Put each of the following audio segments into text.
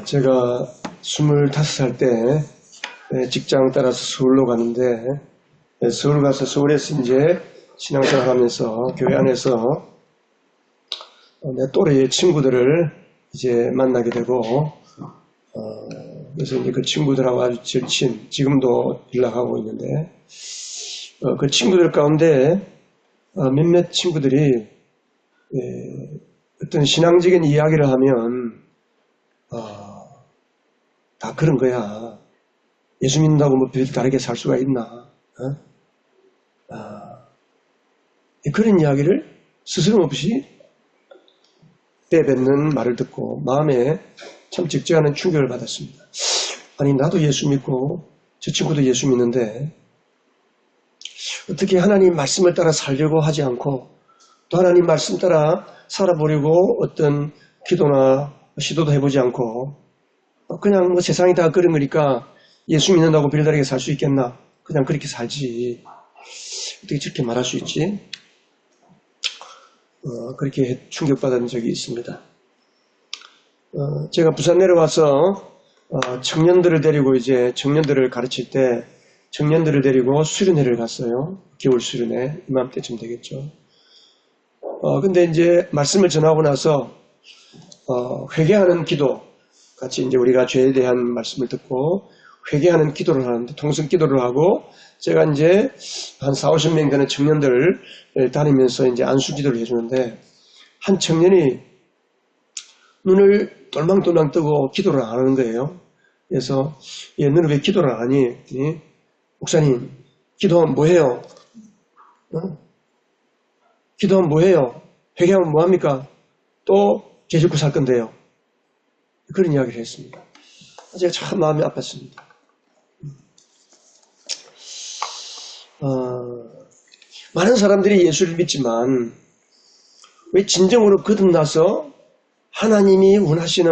제가 25살 때 직장 따라서 서울로 가는데 서울 가서 서울에서 이제 신앙생활 하면서 교회 안에서 내 또래의 친구들을 이제 만나게 되고 그래서 이제 그 친구들하고 아주 절친 지금도 연락하고 있는데 그 친구들 가운데 몇몇 친구들이 어떤 신앙적인 이야기를 하면 다 그런 거야. 예수 믿는다고 뭐 별 다르게 살 수가 있나? 그런 이야기를 스스럼 없이 빼뱉는 말을 듣고 마음에 참 적지않은 충격을 받았습니다. 아니 나도 예수 믿고 저 친구도 예수 믿는데 어떻게 하나님 말씀을 따라 살려고 하지 않고 또 하나님 말씀 따라 살아보려고 어떤 기도나 시도도 해보지 않고 그냥 뭐 세상이 다 그런 거니까 예수 믿는다고 별다르게 살 수 있겠나? 그냥 그렇게 살지. 어떻게 저렇게 말할 수 있지? 그렇게 충격받은 적이 있습니다. 제가 부산 내려와서 청년들을 데리고 이제 청년들을 가르칠 때 청년들을 데리고 수련회를 갔어요. 겨울 수련회 이맘때쯤 되겠죠. 근데 이제 말씀을 전하고 나서 회개하는 기도 같이 이제 우리가 죄에 대한 말씀을 듣고 회개하는 기도를 하는데 통성 기도를 하고 제가 이제 한 40-50명 되는 청년들을 다니면서 이제 안수 기도를 해주는데 한 청년이 눈을 돌망돌망 뜨고 기도를 안 하는 거예요. 그래서 너는 왜 기도를 안 하니? 목사님 기도하면 뭐해요? 기도하면 뭐해요? 회개하면 뭐합니까? 또 죄 짓고 살 건데요. 그런 이야기를 했습니다. 제가 참 마음이 아팠습니다. 많은 사람들이 예수를 믿지만 왜 진정으로 거듭나서 하나님이 원하시는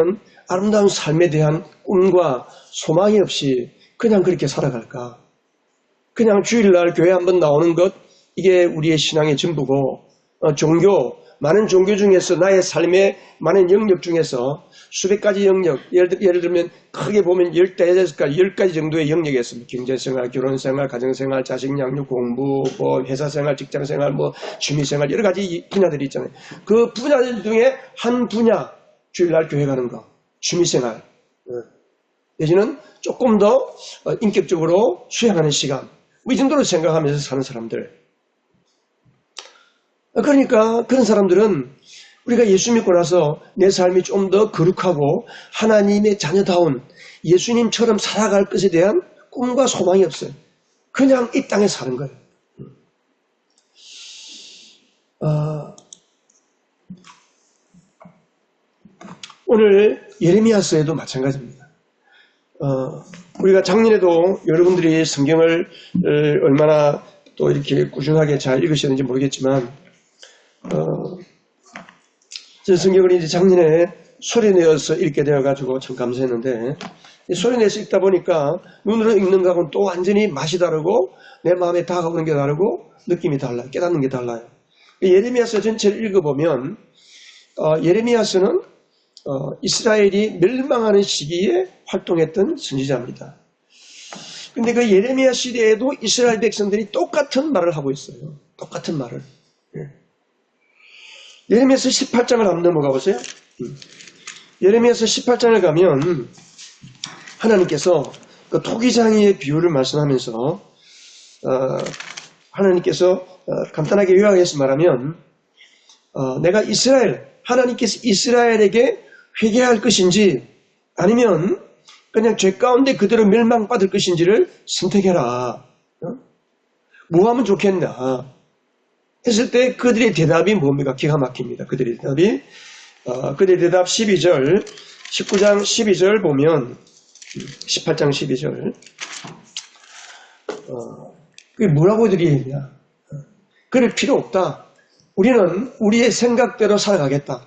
아름다운 삶에 대한 꿈과 소망이 없이 그냥 그렇게 살아갈까? 그냥 주일날 교회 한번 나오는 것 이게 우리의 신앙의 전부고 많은 종교 중에서 나의 삶의 많은 영역 중에서 수백 가지 영역, 예를 들면 크게 보면 10가지 정도의 영역에서 경제생활, 결혼생활, 가정생활, 자식 양육, 공부, 뭐 회사생활, 직장생활, 뭐 취미생활 여러 가지 분야들이 있잖아요. 그 분야들 중에 한 분야 주일날 교회 가는 거, 취미생활 내지는 조금 더 인격적으로 수행하는 시간 이 정도로 생각하면서 사는 사람들. 그러니까 그런 사람들은 우리가 예수 믿고 나서 내 삶이 좀 더 거룩하고 하나님의 자녀다운 예수님처럼 살아갈 것에 대한 꿈과 소망이 없어요. 그냥 이 땅에 사는 거예요. 오늘 예레미야서에도 마찬가지입니다. 우리가 작년에도 여러분들이 성경을 얼마나 또 이렇게 꾸준하게 잘 읽으셨는지 모르겠지만 제 성경을 이제 작년에 소리내어서 읽게 되어가지고 참 감사했는데 소리내서 읽다 보니까 눈으로 읽는 거하고는 또 완전히 맛이 다르고 내 마음에 다가오는 게 다르고 느낌이 달라요. 깨닫는 게 달라요. 예레미야서 전체를 읽어보면 예레미야서는 이스라엘이 멸망하는 시기에 활동했던 선지자입니다. 근데 그 예레미야 시대에도 이스라엘 백성들이 똑같은 말을 하고 있어요. 똑같은 말을. 예레미야서 18장을 한번 넘어가 보세요. 예레미야서 18장을 가면 하나님께서 그 토기장이의 비유를 말씀하면서 하나님께서 간단하게 요약해서 말하면 내가 하나님께서 이스라엘에게 회개할 것인지 아니면 그냥 죄 가운데 그대로 멸망받을 것인지를 선택해라. 뭐 하면 좋겠나 했을 때 그들의 대답이 뭡니까? 기가 막힙니다. 그들의 대답이 그들의 대답 19장 12절 보면 18장 12절 그게 뭐라고 그들이 했냐? 그럴 필요 없다. 우리는 우리의 생각대로 살아가겠다.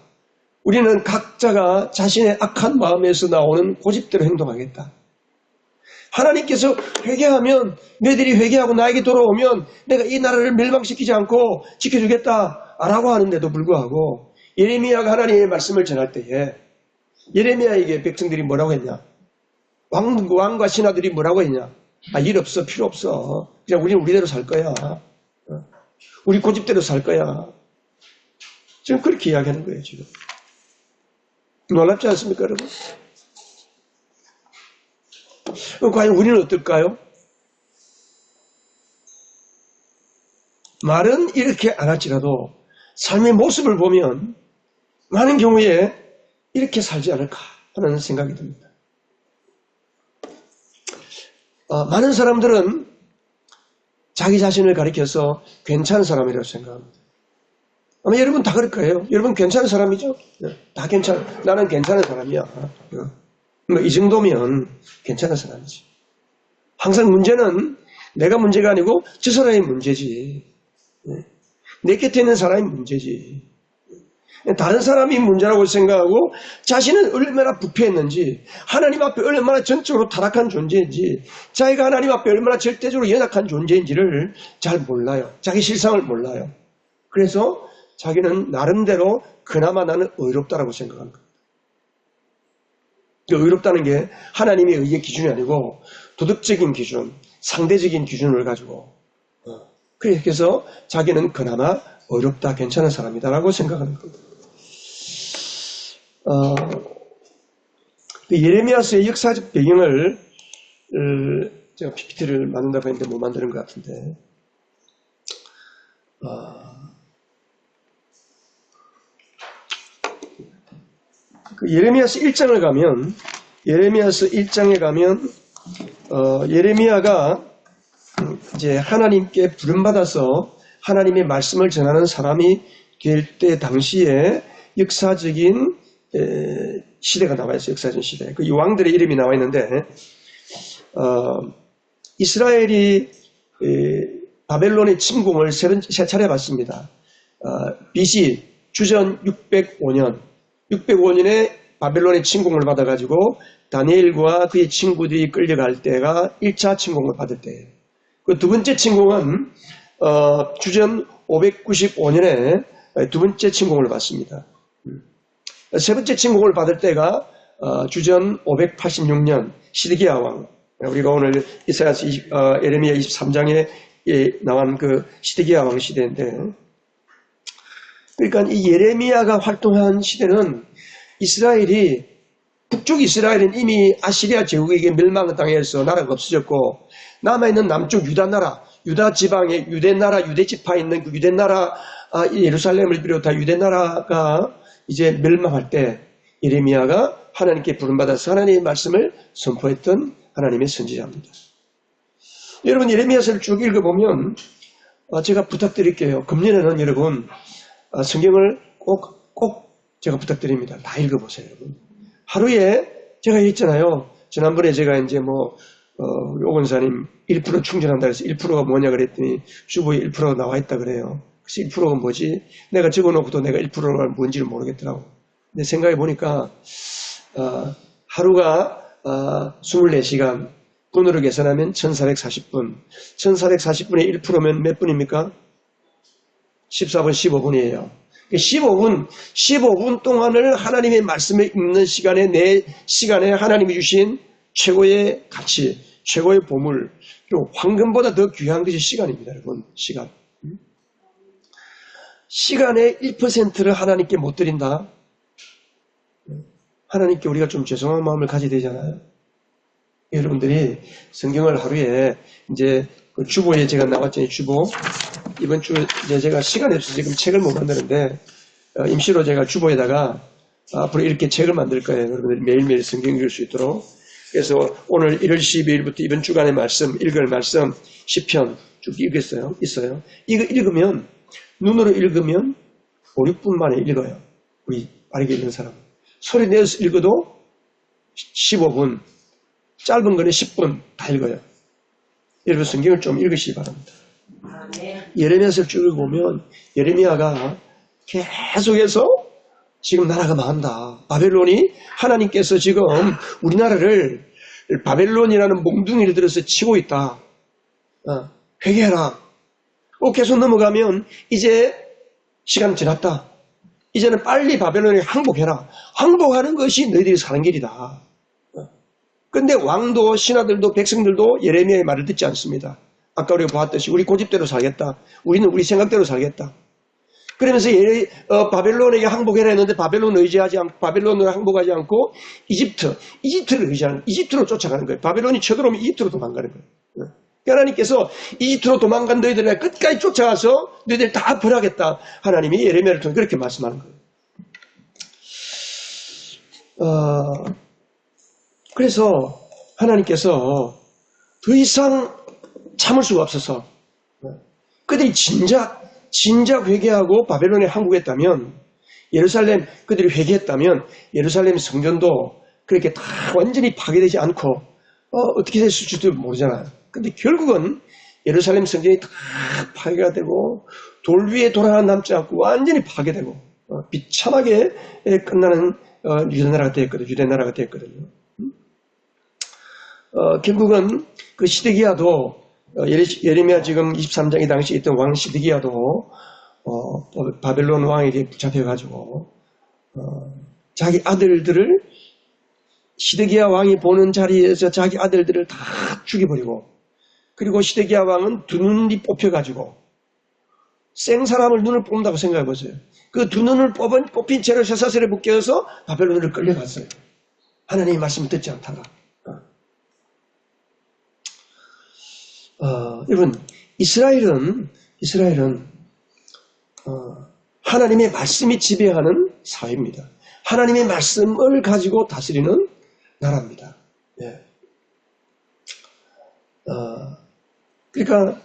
우리는 각자가 자신의 악한 마음에서 나오는 고집대로 행동하겠다. 하나님께서 회개하면 너희들이 회개하고 나에게 돌아오면 내가 이 나라를 멸망시키지 않고 지켜주겠다라고 하는데도 불구하고 예레미야가 하나님의 말씀을 전할 때에 예레미야에게 백성들이 뭐라고 했냐? 왕과 신하들이 뭐라고 했냐? 일 없어, 필요 없어. 그냥 우리는 우리대로 살 거야. 우리 고집대로 살 거야. 지금 그렇게 이야기하는 거예요, 지금. 놀랍지 않습니까, 여러분? 과연 우리는 어떨까요? 말은 이렇게 안 할지라도 삶의 모습을 보면 많은 경우에 이렇게 살지 않을까 하는 생각이 듭니다. 많은 사람들은 자기 자신을 가리켜서 괜찮은 사람이라고 생각합니다. 아마 여러분 다 그럴 거예요. 여러분 괜찮은 사람이죠? 다 괜찮아. 나는 괜찮은 사람이야. 이 정도면 괜찮은 사람이지. 항상 문제는 내가 문제가 아니고 저 사람이 문제지. 내 곁에 있는 사람이 문제지. 다른 사람이 문제라고 생각하고 자신은 얼마나 부패했는지, 하나님 앞에 얼마나 전적으로 타락한 존재인지, 자기가 하나님 앞에 얼마나 절대적으로 연약한 존재인지를 잘 몰라요. 자기 실상을 몰라요. 그래서 자기는 나름대로 그나마 나는 의롭다라고 생각합니다. 의롭다는 게 하나님의 의의 기준이 아니고 도덕적인 기준, 상대적인 기준을 가지고 그래서 자기는 그나마 의롭다, 괜찮은 사람이다라고 생각하는 겁니다. 예레미야서의 역사적 배경을 제가 PPT를 만든다고 했는데 못 만드는 것 같은데 예레미야서 1장을 가면 예레미야서 1장에 가면 예레미야가 이제 하나님께 부름받아서 하나님의 말씀을 전하는 사람이 될 때 당시에 역사적인 시대가 나와 있어요. 역사적인 시대. 그 왕들의 이름이 나와 있는데 이스라엘이 바벨론의 침공을 세 차례 받습니다. BC 주전 605년에 바벨론의 침공을 받아가지고 다니엘과 그의 친구들이 끌려갈 때가 1차 침공을 받을 때예요. 그 두 번째 침공은 주전 595년에 두 번째 침공을 받습니다. 세 번째 침공을 받을 때가 주전 586년 시드기야 왕. 우리가 오늘 이사야서 예레미야 23장에 나온 그 시드기야 왕 시대인데, 그러니까 이 예레미야가 활동한 시대는 이스라엘이 북쪽 이스라엘은 이미 아시리아 제국에게 멸망을 당해서 나라가 없어졌고 남아있는 남쪽 유다 나라, 유다 지방에 유대 나라, 유대 지파에 있는 그 유대 나라, 예루살렘을 비롯한 유대 나라가 이제 멸망할 때 예레미야가 하나님께 부름받아서 하나님의 말씀을 선포했던 하나님의 선지자입니다. 여러분 예레미야서를 쭉 읽어보면 제가 부탁드릴게요. 금년에는 여러분 성경을 꼭 제가 부탁드립니다. 다 읽어보세요, 여러분. 하루에 제가 했잖아요. 지난번에 제가 이제 우리 오 권사님 1% 충전한다 그래서 1%가 뭐냐 그랬더니 주보에 1%가 나와 있다 그래요. 그래서 1%가 뭐지? 내가 적어놓고도 내가 1%가 뭔지를 모르겠더라고. 근데 생각해 보니까 하루가 24시간 분으로 계산하면 1440분. 1440분의 1%면 몇 분입니까? 14분, 15분이에요. 15분 동안을 하나님의 말씀을 읽는 시간에 내 시간에 하나님이 주신 최고의 가치, 최고의 보물, 그리고 황금보다 더 귀한 것이 시간입니다, 여러분. 시간. 시간의 1%를 하나님께 못 드린다. 하나님께 우리가 좀 죄송한 마음을 가져야 되잖아요. 여러분들이 성경을 하루에 이제 그 주보에 제가 나왔잖아요. 주보. 이번 주 이제 제가 시간이 없어서 지금 책을 못 만드는데 임시로 제가 주보에다가 앞으로 이렇게 책을 만들 거예요. 여러분들이 매일매일 성경 읽을 수 있도록. 그래서 오늘 1월 12일부터 이번 주간의 말씀, 읽을 말씀 10편 쭉 읽겠어요. 있어요. 이거 읽으면 눈으로 읽으면 5, 6분 만에 읽어요. 우리 빠르게 읽는 사람. 소리 내서 읽어도 15분, 짧은 거는 10분 다 읽어요. 여러분 성경을 좀 읽으시기 바랍니다. 예레미야서를 쭉 읽어보면 예레미야가 계속해서 지금 나라가 망한다. 바벨론이 하나님께서 지금 우리나라를 바벨론이라는 몽둥이를 들어서 치고 있다. 회개해라. 계속 넘어가면 이제 시간 지났다. 이제는 빨리 바벨론에 항복해라. 항복하는 것이 너희들이 사는 길이다. 근데 왕도 신하들도 백성들도 예레미야의 말을 듣지 않습니다. 아까 우리가 보았듯이 우리 고집대로 살겠다. 우리는 우리 생각대로 살겠다. 그러면서 바벨론에게 항복해라 했는데 바벨론으로 항복하지 않고 이집트를 의지하는, 이집트로 쫓아가는 거예요. 바벨론이 쳐들어오면 이집트로 도망가는 거예요. 하나님께서 이집트로 도망간 너희들을 끝까지 쫓아가서 너희들 다 벌하겠다. 하나님이 예레미야를 통해 그렇게 말씀하는 거예요. 그래서 하나님께서 더 이상 참을 수가 없어서 그들이 진작 회개하고 바벨론에 항복했다면, 그들이 회개했다면 예루살렘 성전도 그렇게 다 완전히 파괴되지 않고 어떻게 됐을지도 모르잖아요. 근데 결국은 예루살렘 성전이 다 파괴가 되고 돌 위에 돌 하나 남지 않고 완전히 파괴되고 비참하게 끝나는 유대 나라가 되었거든요. 결국은 그 시드기야도 예레미야 지금 23장의 당시에 있던 왕 시드기야도 바벨론 왕에게 붙잡혀가지고 자기 아들들을 시드기야 왕이 보는 자리에서 자기 아들들을 다 죽여버리고, 그리고 시드기야 왕은 두 눈이 뽑혀가지고 생사람을 눈을 뽑는다고 생각해보세요. 그 두 눈을 뽑힌 채로 쇠사슬에 묶여서 바벨론으로 끌려갔어요. 하나님의 말씀을 듣지 않다가. 여러분, 이스라엘은 하나님의 말씀이 지배하는 사회입니다. 하나님의 말씀을 가지고 다스리는 나라입니다. 예. 그러니까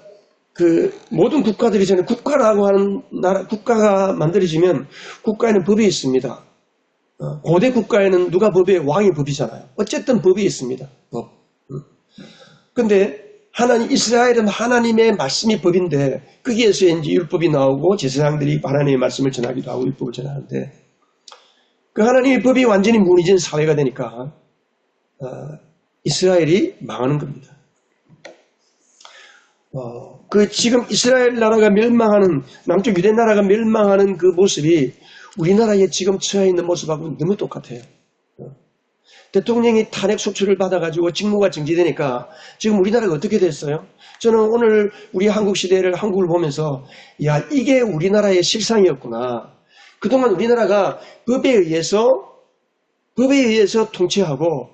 그 모든 국가들이 전에 국가라고 하는 국가가 만들어지면 국가에는 법이 있습니다. 고대 국가에는 누가 법에 왕이 법이잖아요. 어쨌든 법이 있습니다. 법. 근데 이스라엘은 하나님의 말씀이 법인데 거기에서 이제 율법이 나오고 제사장들이 하나님의 말씀을 전하기도 하고 율법을 전하는데, 그 하나님의 법이 완전히 무너진 사회가 되니까 이스라엘이 망하는 겁니다. 그 지금 이스라엘 나라가 멸망하는, 남쪽 유대 나라가 멸망하는 그 모습이 우리나라에 지금 처해 있는 모습하고 너무 똑같아요. 대통령이 탄핵 소추를 받아가지고 직무가 정지되니까 지금 우리나라가 어떻게 됐어요? 저는 오늘 우리 한국을 보면서, 야, 이게 우리나라의 실상이었구나. 그동안 우리나라가 법에 의해서 통치하고,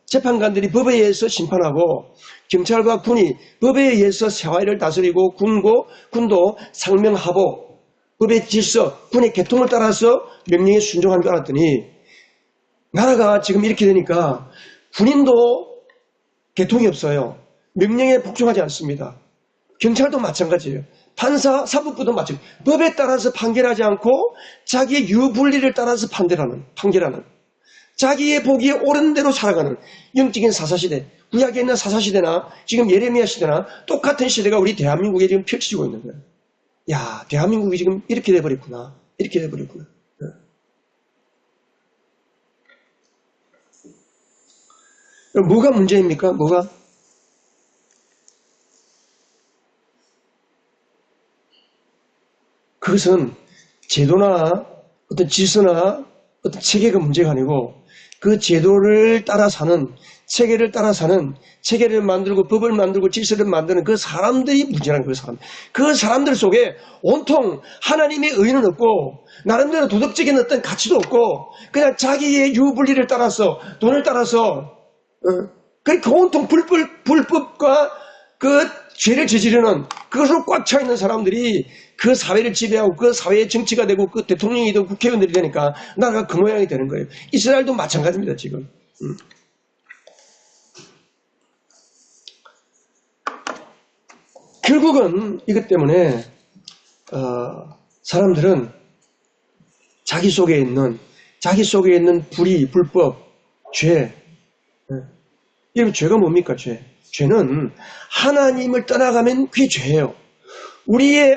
재판관들이 법에 의해서 심판하고, 경찰과 군이 법에 의해서 사회를 다스리고, 군도 상명하복, 법의 질서, 군의 계통을 따라서 명령에 순종하는 줄 알았더니, 나라가 지금 이렇게 되니까 군인도 계통이 없어요. 명령에 복종하지 않습니다. 경찰도 마찬가지예요. 판사, 사법부도 마찬가지예요. 법에 따라서 판결하지 않고 자기의 유불리를 따라서 판결하는, 자기의 보기에 옳은 대로 살아가는 영적인 사사시대, 구약에 있는 사사시대나 지금 예레미야 시대나 똑같은 시대가 우리 대한민국에 지금 펼쳐지고 있는 거예요. 야, 대한민국이 지금 이렇게 돼버렸구나. 뭐가 문제입니까? 뭐가? 그것은 제도나 어떤 질서나 어떤 체계가 문제가 아니고, 그 제도를 따라 사는, 체계를 따라 사는, 체계를 만들고 법을 만들고 질서를 만드는 그 사람들이 문제라는 거예요. 그 사람들 속에 온통 하나님의 의는 없고 나름대로 도덕적인 어떤 가치도 없고 그냥 자기의 유불리를 따라서, 돈을 따라서 그 온통 불법과 그 죄를 저지르는 그것으로 꽉 차 있는 사람들이 그 사회를 지배하고 그 사회의 정치가 되고 그 대통령이 되고 국회의원들이 되니까 나라가 그 모양이 되는 거예요. 이스라엘도 마찬가지입니다, 지금. 결국은 이것 때문에 사람들은 자기 속에 있는 불의, 불법, 죄. 여러분, 죄가 뭡니까? 죄는 하나님을 떠나가면 그게 죄예요.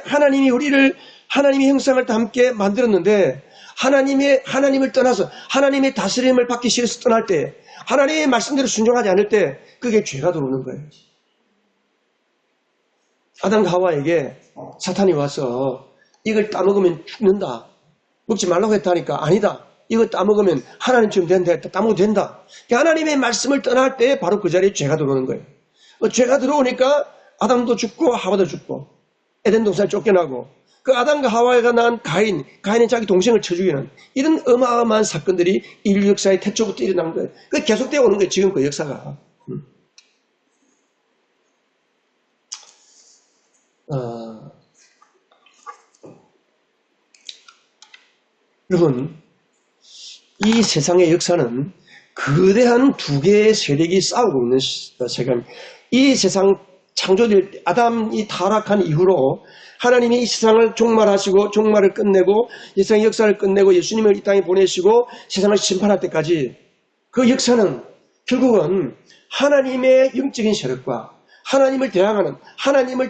하나님이 우리를 하나님의 형상을 담게 만들었는데 하나님을 떠나서 하나님의 다스림을 받기 싫어서 떠날 때, 하나님의 말씀대로 순종하지 않을 때 그게 죄가 들어오는 거예요. 아담과 하와에게 사탄이 와서 이걸 따먹으면 죽는다. 먹지 말라고 했다니까 아니다. 이거 따먹으면 하나님처럼 된다 했다. 따먹어도 된다. 하나님의 말씀을 떠날 때 바로 그 자리에 죄가 들어오는 거예요. 죄가 들어오니까 아담도 죽고 하와도 죽고 에덴 동산에 쫓겨나고 그 아담과 하와가 낳은 가인이 자기 동생을 쳐 죽이는 이런 어마어마한 사건들이 인류 역사의 태초부터 일어난 거예요. 그 계속되어 오는 거예요. 지금 그 역사가. 여러분, 이 세상의 역사는 거대한 두 개의 세력이 싸우고 있는 세계입니다. 이 세상 창조될 때 아담이 타락한 이후로 하나님이 이 세상을 종말하시고 종말을 끝내고 이 세상의 역사를 끝내고 예수님을 이 땅에 보내시고 세상을 심판할 때까지 그 역사는 결국은 하나님의 영적인 세력과 하나님을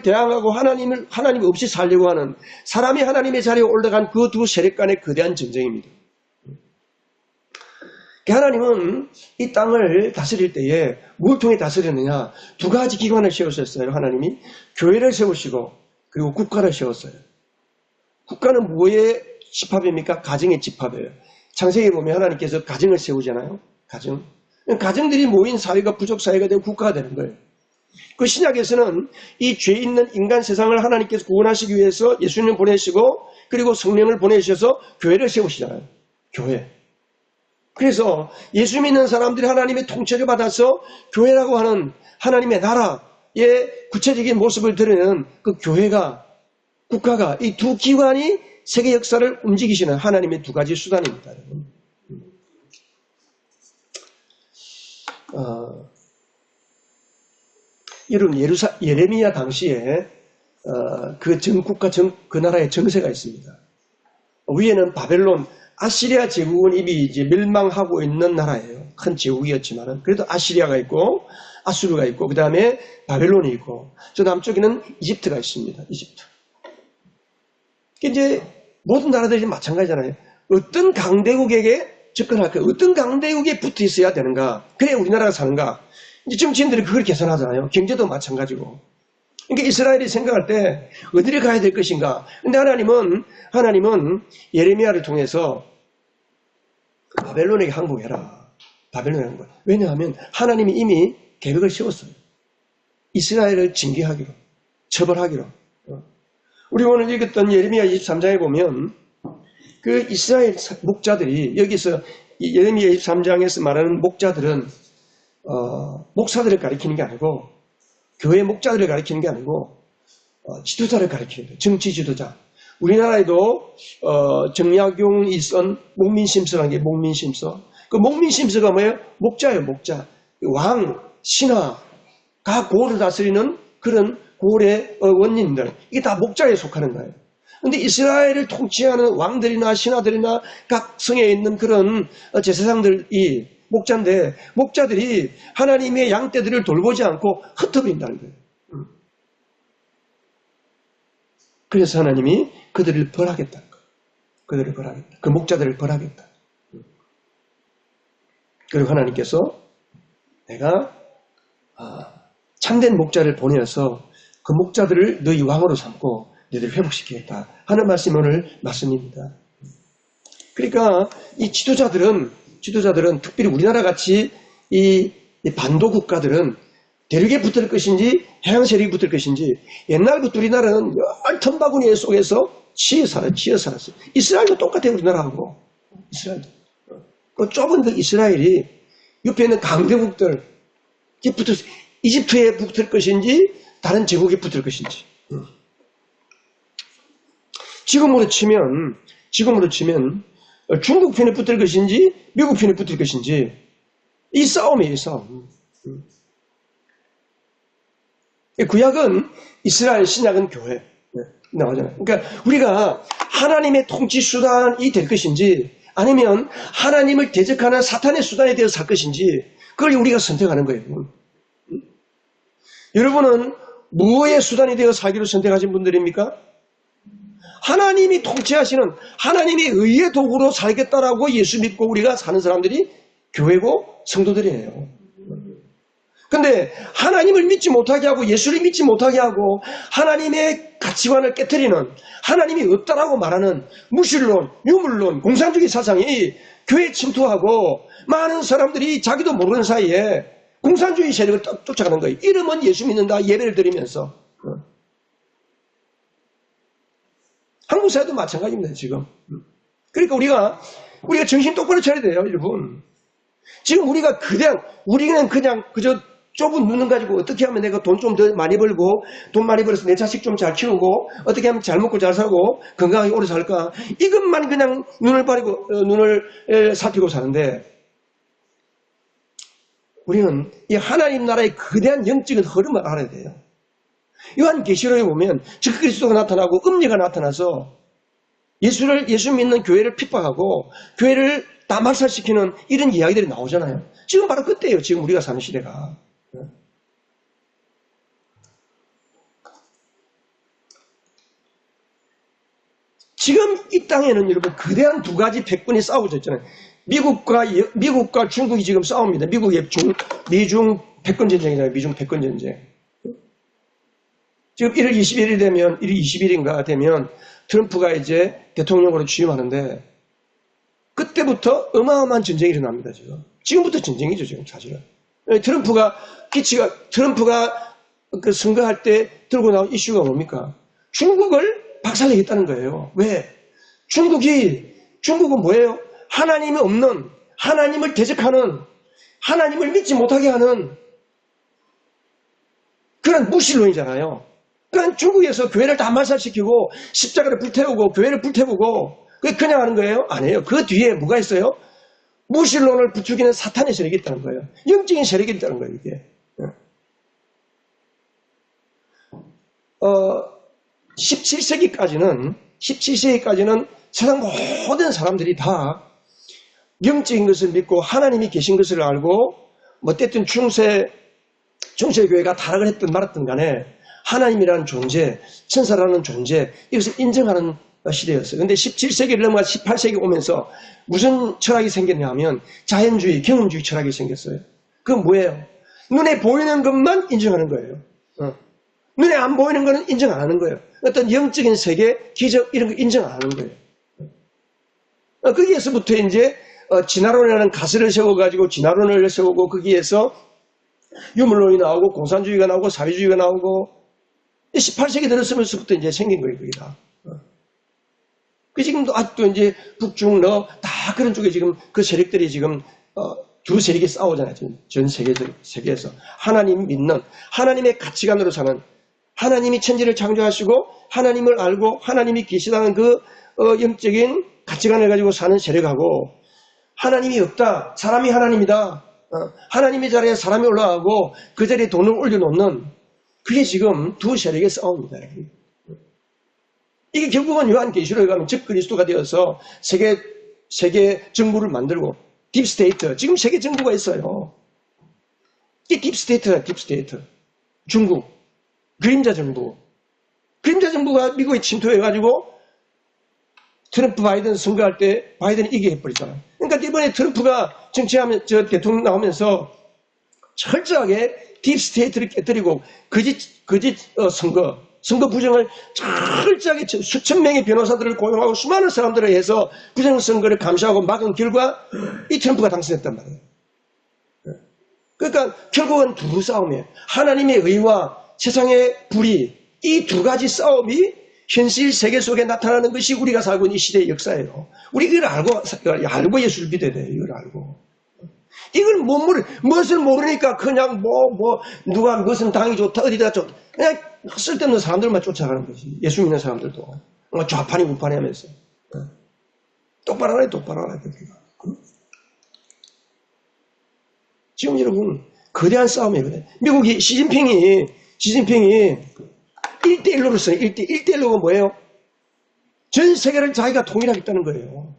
대항하고 하나님 없이 살려고 하는 사람이 하나님의 자리에 올라간 그 두 세력 간의 거대한 전쟁입니다. 하나님은 이 땅을 다스릴 때에 뭘 통해 다스렸느냐? 두 가지 기관을 세우셨어요. 하나님이 교회를 세우시고 그리고 국가를 세웠어요. 국가는 뭐의 집합입니까? 가정의 집합이에요. 창세기에 보면 하나님께서 가정을 세우잖아요. 가정들이 모인 사회가 부족 사회가 되고 국가가 되는 거예요. 그 신약에서는 이 죄 있는 인간 세상을 하나님께서 구원하시기 위해서 예수님을 보내시고 그리고 성령을 보내셔서 교회를 세우시잖아요. 교회. 그래서 예수 믿는 사람들이 하나님의 통치를 받아서 교회라고 하는 하나님의 나라의 구체적인 모습을 드러내는 그 교회가, 국가가, 이 두 기관이 세계 역사를 움직이시는 하나님의 두 가지 수단입니다. 여러분, 예레미야 당시에 그 나라의 정세가 있습니다. 위에는 바벨론, 아시리아 제국은 이미 이제 멸망하고 있는 나라예요. 큰 제국이었지만은 그래도 아시리아가 있고 아수르가 있고 그 다음에 바벨론이 있고 저 남쪽에는 이집트가 있습니다. 이집트. 이제 모든 나라들이 마찬가지잖아요. 어떤 강대국에게 접근할까? 어떤 강대국에 붙어 있어야 되는가? 그래 우리나라가 사는가? 이제 정치인들이 그걸 계산하잖아요. 경제도 마찬가지고. 그러니까 이스라엘이 생각할 때 어디를 가야 될 것인가? 근데 하나님은 예레미야를 통해서 바벨론에게 항복해라. 바벨론에 항복. 왜냐하면 하나님이 이미 계획을 세웠어요. 이스라엘을 징계하기로, 처벌하기로. 우리 오늘 읽었던 예레미야 23장에 보면 그 이스라엘 목자들이 여기서 예레미야 23장에서 말하는 목자들은 목사들을 가리키는 게 아니고 교회 목자들을 가리키는 게 아니고 지도자를 가리키는 거예요. 정치 지도자. 우리나라에도 정약용이 쓴 목민심서라는 게 목민심서. 그 목민심서가 뭐예요? 목자예요. 목자. 왕, 신하, 각 고을을 다스리는 그런 고을의 원님들. 이게 다 목자에 속하는 거예요. 그런데 이스라엘을 통치하는 왕들이나 신하들이나 각 성에 있는 그런 제사장들이 목자인데 목자들이 하나님의 양떼들을 돌보지 않고 흩어버린다는 거예요. 그래서 하나님이 그들을 벌하겠다는 거예요. 그들을 벌하겠다. 그 목자들을 벌하겠다. 그리고 하나님께서 내가 참된 목자를 보내어서 그 목자들을 너희 왕으로 삼고 너희들을 회복시키겠다 하는 말씀이 오늘 말씀입니다. 그러니까 이 지도자들은 특별히 우리나라 같이 이 반도 국가들은 대륙에 붙을 것인지 해양 세력이 붙을 것인지 옛날부터 우리나라는 열 턴바구니 속에서 치여 살았어요. 이스라엘도 똑같아요. 우리나라하고. 이스라엘도. 그 좁은 그 이스라엘이 옆에 있는 강대국들 이집트에 붙을 것인지 다른 제국에 붙을 것인지. 지금으로 치면 중국 편에 붙을 것인지 미국 편에 붙을 것인지 이 싸움이에요. 이 싸움. 구약은 이스라엘, 신약은 교회 나오잖아요. 그러니까 우리가 하나님의 통치 수단이 될 것인지 아니면 하나님을 대적하는 사탄의 수단에 대해서 살 것인지 그걸 우리가 선택하는 거예요. 여러분은 무엇의 수단이 되어 살기로 선택하신 분들입니까? 하나님이 통치하시는 하나님의 의의 도구로 살겠다라고 예수 믿고 우리가 사는 사람들이 교회고 성도들이에요. 근데 하나님을 믿지 못하게 하고 예수를 믿지 못하게 하고 하나님의 가치관을 깨트리는, 하나님이 없다라고 말하는 무신론, 유물론, 공산주의 사상이 교회에 침투하고 많은 사람들이 자기도 모르는 사이에 공산주의 세력을 쫓아가는 거예요. 이름은 예수 믿는다 예배를 드리면서. 한국 사회도 마찬가지입니다, 지금. 그러니까 우리가 정신 똑바로 차려야 돼요, 여러분. 지금 우리는 그냥 그저 좁은 눈을 가지고 어떻게 하면 내가 돈 좀 더 많이 벌고, 돈 많이 벌어서 내 자식 좀 잘 키우고, 어떻게 하면 잘 먹고 잘 살고, 건강하게 오래 살까. 이것만 그냥 눈을 살피고 사는데, 우리는 이 하나님 나라의 거대한 영적인 흐름을 알아야 돼요. 요한계시록에 보면 적그리스도가 나타나고 음녀가 나타나서 예수 믿는 교회를 핍박하고 교회를 다말살시키는 이런 이야기들이 나오잖아요. 지금 바로 그때예요. 지금 우리가 사는 시대가. 지금 이 땅에는 여러분 거대한 두 가지 패권이 싸우고 있잖아요. 미국과 중국이 지금 싸웁니다. 미중 패권 전쟁이잖아요. 미중 패권 전쟁. 지금 1월 21일 되면, 1월 20일인가 되면 트럼프가 이제 대통령으로 취임하는데 그때부터 어마어마한 전쟁이 일어납니다, 지금. 지금부터 전쟁이죠, 지금 사실은. 트럼프가 그 선거할 때 들고 나온 이슈가 뭡니까? 중국을 박살내겠다는 거예요. 왜? 중국은 뭐예요? 하나님이 없는, 하나님을 대적하는, 하나님을 믿지 못하게 하는 그런 무신론이잖아요. 그러니까 중국에서 교회를 다 말살시키고 십자가를 불태우고 교회를 불태우고 그냥 하는 거예요? 아니에요. 그 뒤에 뭐가 있어요? 무신론을 부추기는 사탄의 세력이 있다는 거예요. 영적인 세력이 있다는 거예요, 이게. 17세기까지는 세상 모든 사람들이 다 영적인 것을 믿고 하나님이 계신 것을 알고 어쨌든 중세교회가 타락을 했든 말았든 간에 하나님이라는 존재, 천사라는 존재 이것을 인정하는 시대였어요. 그런데 17세기를 넘어가 18세기 오면서 무슨 철학이 생겼냐 하면 자연주의, 경험주의 철학이 생겼어요. 그건 뭐예요? 눈에 보이는 것만 인정하는 거예요. 눈에 안 보이는 것은 인정 안 하는 거예요. 어떤 영적인 세계, 기적 이런 거 인정 안 하는 거예요. 거기에서부터 이제 진화론이라는 가설을 세워가지고 진화론을 세우고 거기에서 유물론이 나오고 공산주의가 나오고 사회주의가 나오고 18세기 들었으면서부터 이제 생긴 거예요, 그게 다. 그 지금도 아직도 이제 북중 다 그런 쪽에 지금 그 세력들이 지금 두 세력이 싸우잖아요. 전 세계에서 하나님 믿는 하나님의 가치관으로 사는 하나님이 천지를 창조하시고 하나님을 알고 하나님이 계시다는 그 영적인 가치관을 가지고 사는 세력하고 하나님이 없다. 사람이 하나님이다. 하나님의 자리에 사람이 올라가고 그 자리에 돈을 올려놓는 그게 지금 두 세력의 싸움입니다. 이게 결국은 요한계시록에 가면 적그리스도가 되어서 세계 정부를 만들고 딥스테이트. 지금 세계 정부가 있어요. 이게 딥스테이트야, 딥스테이트. 중국. 그림자 정부. 그림자 정부가 미국에 침투해가지고 트럼프 바이든 선거할 때 바이든이 이기게 해버리잖아요. 그러니까 이번에 트럼프가 정치하면 대통령 나오면서 철저하게 딥스테이트를 깨뜨리고 거짓 선거 부정을 철저하게 수천 명의 변호사들을 고용하고 수많은 사람들을 해서 부정선거를 감시하고 막은 결과 이 트럼프가 당선했단 말이에요. 그러니까 결국은 두 싸움이에요. 하나님의 의와 세상의 불의 이 두 가지 싸움이 현실 세계 속에 나타나는 것이 우리가 살고 있는 이 시대의 역사예요. 우리 이걸 알고 예수를 믿어야 돼요. 이걸 알고. 이걸 무엇을 모르니까 그냥 누가 무슨 당이 좋다, 어디다 좋다. 그냥 쓸데없는 사람들만 쫓아가는 거지. 예수 믿는 사람들도. 좌판이 우판이 하면서. 똑바로 알아야 돼. 지금 여러분, 거대한 싸움이거든요. 미국이 시진핑이 1대1로를 써요. 1대1로가 뭐예요? 전 세계를 자기가 통일하겠다는 거예요.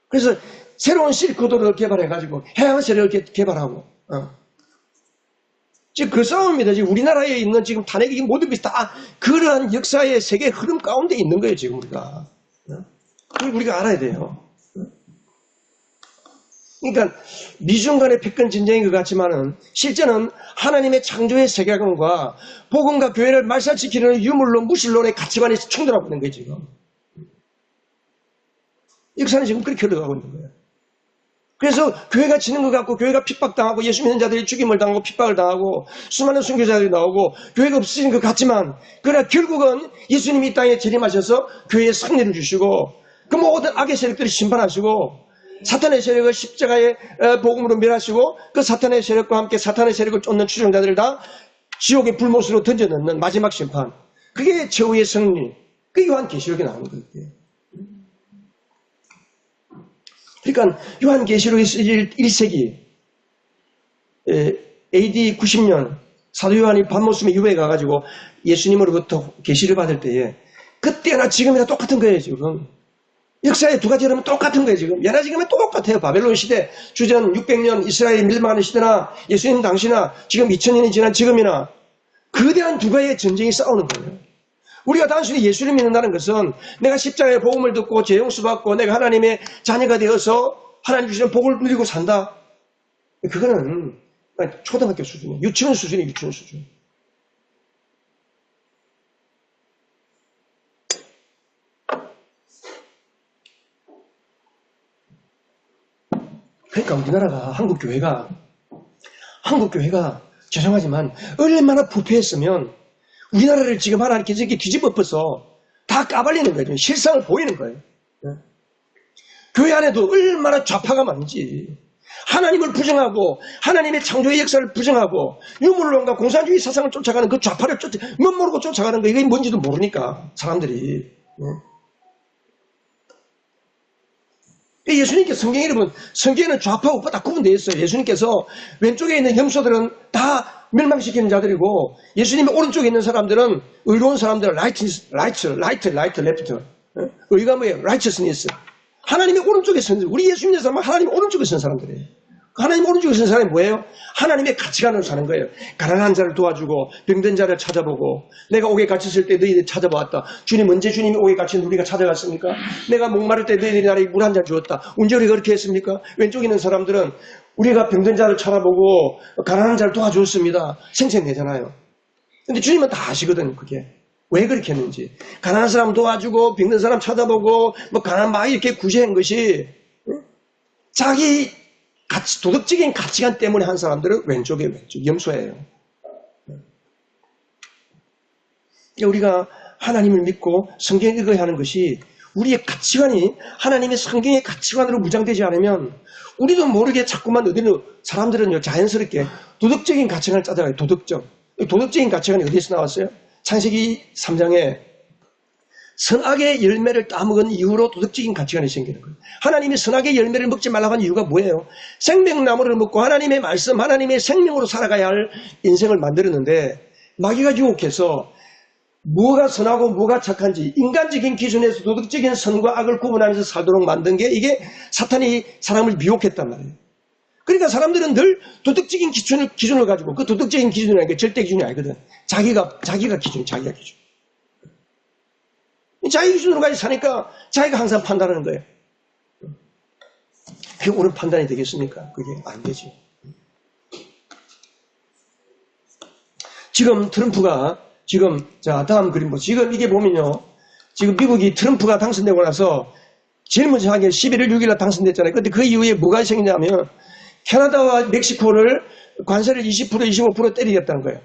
그래서 새로운 실크로드를 개발해가지고 해양세력을 개발하고 지금 그 싸움입니다. 지금 우리나라에 있는 지금 탄핵이 모든 것이 다 그러한 역사의 세계 흐름 가운데 있는 거예요. 지금 우리가 알아야 돼요. 그러니까 미중 간의 패권 전쟁인 것 같지만은 실제는 하나님의 창조의 세계관과 복음과 교회를 말살시키는 유물론, 무실론의 가치관이 충돌하고 있는 거예요, 지금. 역사는 지금 그렇게 흘러가고 있는 거예요. 그래서 교회가 지는 것 같고 교회가 핍박당하고 예수 믿는 자들이 죽임을 당하고 핍박을 당하고 수많은 순교자들이 나오고 교회가 없어진 것 같지만 그러나 결국은 예수님이 이 땅에 재림하셔서 교회에 승리를 주시고 그 모든 악의 세력들을 심판하시고 사탄의 세력을 십자가의 복음으로 멸하시고 그 사탄의 세력과 함께 사탄의 세력을 쫓는 추종자들을 다 지옥의 불못으로 던져넣는 마지막 심판. 그게 최후의 승리. 그게 요한계시록에 나오는 거예요. 그러니까 요한계시록이 1세기 AD 90년 사도 요한이 밤모섬에 유배에 가가지고 예수님으로부터 계시를 받을 때에 그때나 지금이나 똑같은 거예요. 지금 역사의 두 가지 흐름은 똑같은 거예요. 지금 예나 지금은 똑같아요. 바벨론 시대 주전 600년 이스라엘 밀망하는 시대나 예수님 당시나 지금 2000년이 지난 지금이나 거대한 두 가지의 전쟁이 싸우는 거예요. 우리가 단순히 예수를 믿는다는 것은 내가 십자가의 복음을 듣고 죄용수 받고 내가 하나님의 자녀가 되어서 하나님 주시는 복을 누리고 산다. 그거는 초등학교 수준이에요. 유치원 수준이에요. 유치원 수준. 그러니까 우리나라가 한국교회가 죄송하지만 얼마나 부패했으면 우리나라를 지금 하나님께서 이렇게 뒤집어 엎어서 다 까발리는 거예요. 실상을 보이는 거예요. 교회 안에도 얼마나 좌파가 많은지 하나님을 부정하고 하나님의 창조의 역사를 부정하고 유물론과 공산주의 사상을 쫓아가는 그 좌파를 멋모르고 쫓아가는 거 이게 뭔지도 모르니까 사람들이. 예수님께서 성경에 보면 성경에는 좌파 우파 다 구분되어 있어요. 예수님께서 왼쪽에 있는 염소들은 다 멸망시키는 자들이고 예수님의 오른쪽에 있는 사람들은 의로운 사람들은 라이트, 레프트. 의가 뭐예요? righteousness. 하나님의 오른쪽에 서는 우리 예수 믿는 사람은 하나님의 오른쪽에 서는 사람들이에요. 하나님 오른쪽에 서는 사람이 뭐예요? 하나님의 가치관으로 사는 거예요. 가난한 자를 도와주고 병든 자를 찾아보고 내가 옥에 갇혔을 때 너희들이 찾아보았다. 주님 언제 주님이 옥에 갇힌 우리가 찾아갔습니까? 내가 목마를 때 너희들이 나에게 물 한 잔 주었다. 언제 우리가 그렇게 했습니까? 왼쪽에 있는 사람들은 우리가 병든 자를 찾아보고 가난한 자를 도와주었습니다. 생색내잖아요. 근데 주님은 다 아시거든 그게. 왜 그렇게 했는지. 가난한 사람 도와주고 병든 사람 찾아보고 뭐 가난한 막 이렇게 구제한 것이 자기 도덕적인 가치관 때문에 한 사람들은 왼쪽 염소예요. 우리가 하나님을 믿고 성경을 읽어야 하는 것이 우리의 가치관이 하나님의 성경의 가치관으로 무장되지 않으면 우리도 모르게 자꾸만 어디는 사람들은요 자연스럽게 도덕적인 가치관을 찾아가요. 도덕적인 가치관이 어디서 나왔어요? 창세기 3장에 선악의 열매를 따먹은 이후로 도덕적인 가치관이 생기는 거예요. 하나님이 선악의 열매를 먹지 말라고 하는 이유가 뭐예요? 생명나무를 먹고 하나님의 말씀, 하나님의 생명으로 살아가야 할 인생을 만들었는데 마귀가 유혹해서 뭐가 선하고 뭐가 착한지 인간적인 기준에서 도덕적인 선과 악을 구분하면서 살도록 만든 게 이게 사탄이 사람을 미혹했단 말이에요. 그러니까 사람들은 늘 도덕적인 기준을 가지고 그 도덕적인 기준이라는 게 절대 기준이 아니거든. 자기가 기준, 자기가 기준. 자기 기준으로 가지고 사니까 자기가 항상 판단하는 거예요. 그게 옳은 판단이 되겠습니까? 그게 안 되지. 지금 트럼프가 다음 그림 지금 이게 보면요. 지금 미국이 트럼프가 당선되고 나서 제일 먼저 하게 11월 6일에 당선됐잖아요. 근데 그 이후에 뭐가 생기냐면 캐나다와 멕시코를 관세를 20%, 25% 때리겠다는 거예요.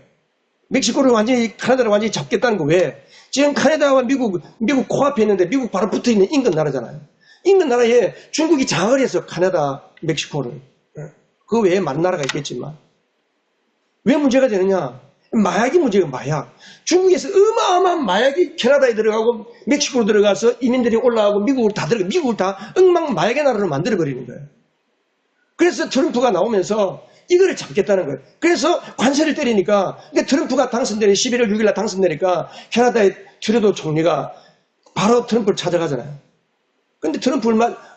카나다를 완전히 잡겠다는 거 왜? 지금 카나다와 미국 코앞에 있는데 미국 바로 붙어 있는 인근 나라잖아요. 인근 나라에 중국이 장악을 해서 카나다, 멕시코를. 그 외에 많은 나라가 있겠지만. 왜 문제가 되느냐? 마약이 문제가 마약. 중국에서 어마어마한 마약이 캐나다에 들어가고 멕시코로 들어가서 이민들이 올라가고 미국을 다 엉망 마약의 나라로 만들어버리는 거예요. 그래서 트럼프가 나오면서 이거를 잡겠다는 거예요. 그래서 관세를 때리니까, 근데 트럼프가 11월 6일날 당선되니까 캐나다의 트루도 총리가 바로 트럼프를 찾아가잖아요. 근데 트럼프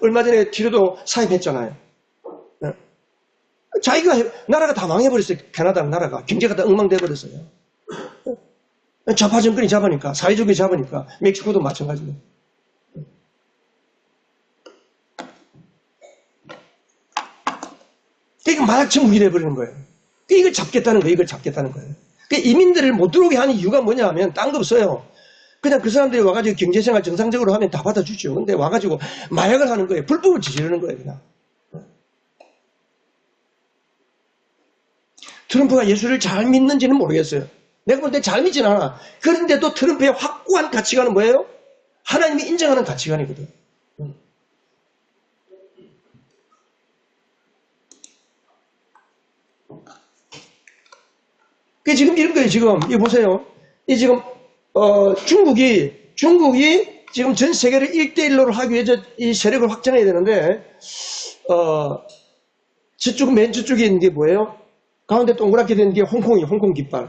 얼마 전에 트루도 사임했잖아요. 나라가 다 망해버렸어요. 캐나다 나라가. 경제가 다 엉망돼버렸어요. 좌파 정권이 잡으니까, 사회주의 잡으니까, 멕시코도 마찬가지예요. 그러니까 마약 천국이 돼버리는 거예요. 이걸 잡겠다는 거예요. 이걸 잡겠다는 거예요. 그러니까 이민들을 못 들어오게 하는 이유가 뭐냐 하면 딴 거 없어요. 그냥 그 사람들이 와가지고 경제생활 정상적으로 하면 다 받아주죠. 근데 와가지고 마약을 하는 거예요. 불법을 저지르는 거예요. 그냥. 트럼프가 예수를 잘 믿는지는 모르겠어요. 내가 볼 때 잘 믿진 않아. 그런데도 트럼프의 확고한 가치관은 뭐예요? 하나님이 인정하는 가치관이거든. 그 지금 이런 거예요. 지금 이거 보세요. 이 지금 중국이 지금 전 세계를 1대1로 하기 위해서 이 세력을 확장해야 되는데 저쪽 맨 저쪽에 있는 게 뭐예요? 가운데 동그랗게 된 게 홍콩이에요. 홍콩 깃발.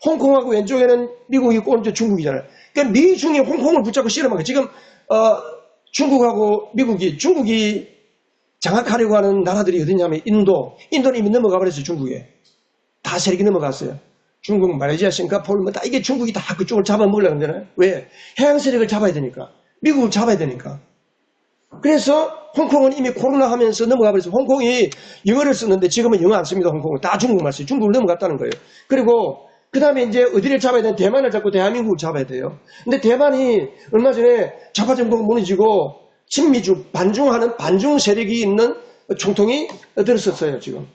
홍콩하고 왼쪽에는 미국이 있고 오른쪽 중국이잖아요. 그러니까 미중이 홍콩을 붙잡고 씨름하고 지금 중국하고 중국이 장악하려고 하는 나라들이 어디냐면 인도는 이미 넘어가 버렸어요. 중국에. 다 세력이 넘어갔어요. 중국, 말레이시아, 싱가포르 뭐 다 이게 중국이 다 그쪽을 잡아먹으려고 하잖아요. 왜? 해양 세력을 잡아야 되니까. 미국을 잡아야 되니까. 그래서 홍콩은 이미 코로나 하면서 넘어가 버렸어요. 홍콩이 영어를 쓰는데 지금은 영어 안 씁니다. 홍콩은 다 중국말 써요. 중국을 넘어갔다는 거예요. 그리고 그 다음에 이제 어디를 잡아야 되는 대만을 잡고 대한민국을 잡아야 돼요. 근데 대만이 얼마 전에 좌파정부가 무너지고 친미주 반중 세력이 있는 총통이 들었었어요. 지금.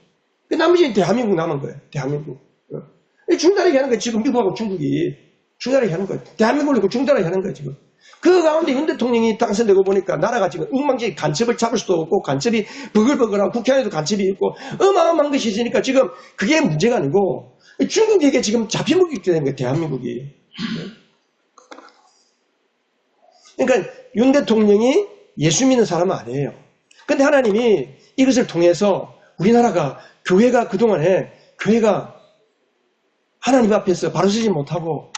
그 나머지 대한민국 남은 거예요. 대한민국. 중단하게 하는 거예요. 지금 미국하고 중국이 중단하게 하는 거예요. 대한민국을 놓고 중단하게 하는 거예요. 지금. 그 가운데 윤 대통령이 당선되고 보니까 나라가 지금 엉망진창 간첩을 잡을 수도 없고 간첩이 버글버글하고 국회 안에도 간첩이 있고 어마어마한 것이 있으니까 지금 그게 문제가 아니고 중국에게 지금 잡혀먹게 되는 거예요. 대한민국이. 그러니까 윤 대통령이 예수 믿는 사람은 아니에요. 그런데 하나님이 이것을 통해서 우리나라가 교회가 그동안에 교회가 하나님 앞에서 바로 서지 못하고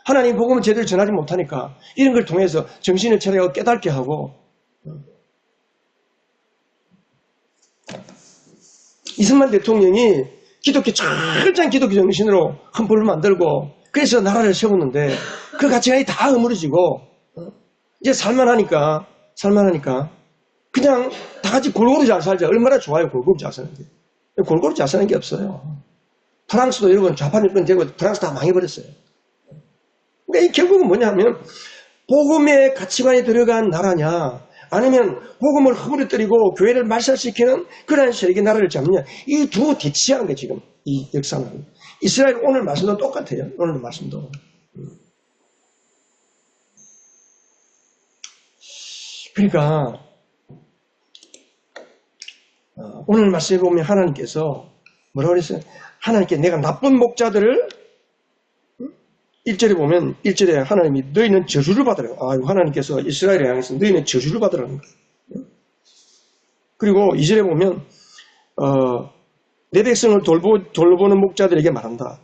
하나님 복음을 제대로 전하지 못하니까 이런 걸 통해서 정신을 차려 깨닫게 하고 이승만 대통령이 철저한 기독교 정신으로 헌법을 만들고 그래서 나라를 세웠는데 그 가치관이 다 허물어지고 이제 살만하니까 그냥 다 같이 골고루 잘 살자. 얼마나 좋아요. 골고루 잘 사는 게. 골고루 잘 사는 게 없어요. 프랑스도 여러분 좌파 정권 되고 프랑스 다 망해버렸어요. 그러니까 이 결국은 뭐냐면 복음의 가치관이 들어간 나라냐 아니면 복음을 허물어뜨리고 교회를 말살시키는 그러한 세력의 나라를 잡느냐 이 두 대치하는 게 지금 이 역사는. 이스라엘 오늘 말씀도 똑같아요. 오늘 말씀도. 그러니까 오늘 말씀에 보면 하나님께서 뭐라고 그랬어요? 하나님께 내가 나쁜 목자들을 1절에 보면 1절에 하나님이 너희는 저주를 받으라. 하나님께서 이스라엘에 향해서 너희는 저주를 받으라는 거예요. 그리고 2절에 보면 내 백성을 돌보는 목자들에게 말한다.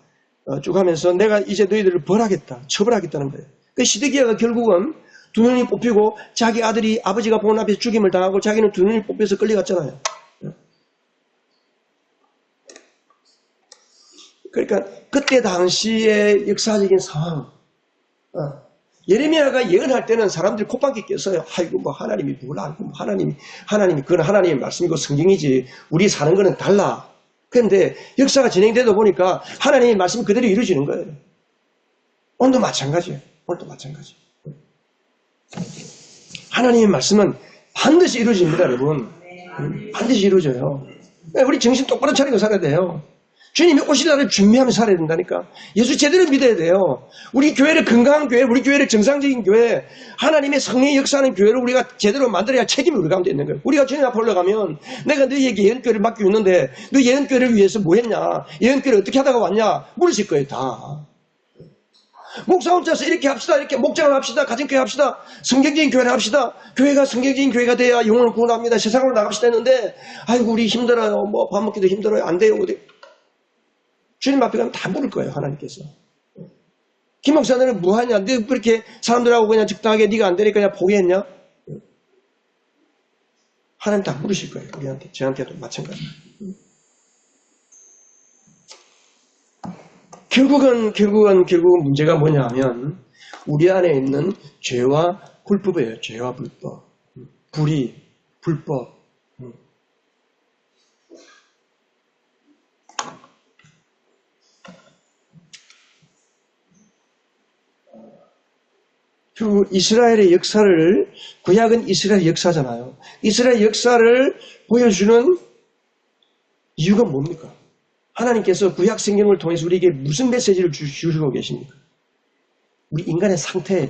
쭉 하면서 내가 이제 너희들을 벌하겠다. 처벌하겠다는 거예요. 그 시드기야가 결국은 두 눈이 뽑히고 자기 아들이 아버지가 보는 앞에서 죽임을 당하고 자기는 두 눈이 뽑혀서 끌려갔잖아요. 그러니까 그때 당시의 역사적인 상황. 예레미야가 예언할 때는 사람들이 콧방귀 꼈어요. 아이고 뭐 하나님이 뭘 알고 하나님이 그건 하나님의 말씀이고 성경이지 우리 사는 거는 달라. 그런데 역사가 진행되다 보니까 하나님의 말씀이 그대로 이루어지는 거예요. 오늘도 마찬가지예요. 하나님의 말씀은 반드시 이루어집니다, 여러분. 반드시 이루어져요. 우리 정신 똑바로 차리고 살아야 돼요. 주님이 오실 날을 준비하면서 살아야 된다니까. 예수 제대로 믿어야 돼요. 우리 교회를 건강한 교회, 우리 교회를 정상적인 교회, 하나님의 성령이 역사하는 교회를 우리가 제대로 만들어야 책임이 우리 가운데 있는 거예요. 우리가 주님 앞에 올라가면 내가 너희에게 예언교회를 맡기고 있는데 너 예언교회를 위해서 뭐 했냐? 예언교회를 어떻게 하다가 왔냐? 물으실 거예요, 다. 목사 혼자서 이렇게 합시다. 이렇게 목장을 합시다. 가정교회 합시다. 성경적인 교회를 합시다. 교회가 성경적인 교회가 돼야 영혼을 구원합니다. 세상으로 나갑시다 했는데 아이고 우리 힘들어요. 뭐 밥 먹기도 힘들어요. 안 돼요. 주님 앞에 가면 다 물을 거예요. 하나님께서. 김 목사 너는 뭐하냐? 너 그렇게 사람들하고 그냥 적당하게 네가 안 되니까 그냥 포기했냐? 하나님 다 물으실 거예요. 우리한테. 저한테도 마찬가지. 결국은 문제가 뭐냐 하면 우리 안에 있는 죄와 불법이에요. 죄와 불법. 불법. 결국 이스라엘의 역사를, 구약은 이스라엘 역사잖아요. 이스라엘 역사를 보여주는 이유가 뭡니까? 하나님께서 구약 성경을 통해서 우리에게 무슨 메시지를 주시고 계십니까? 우리 인간의 상태예요.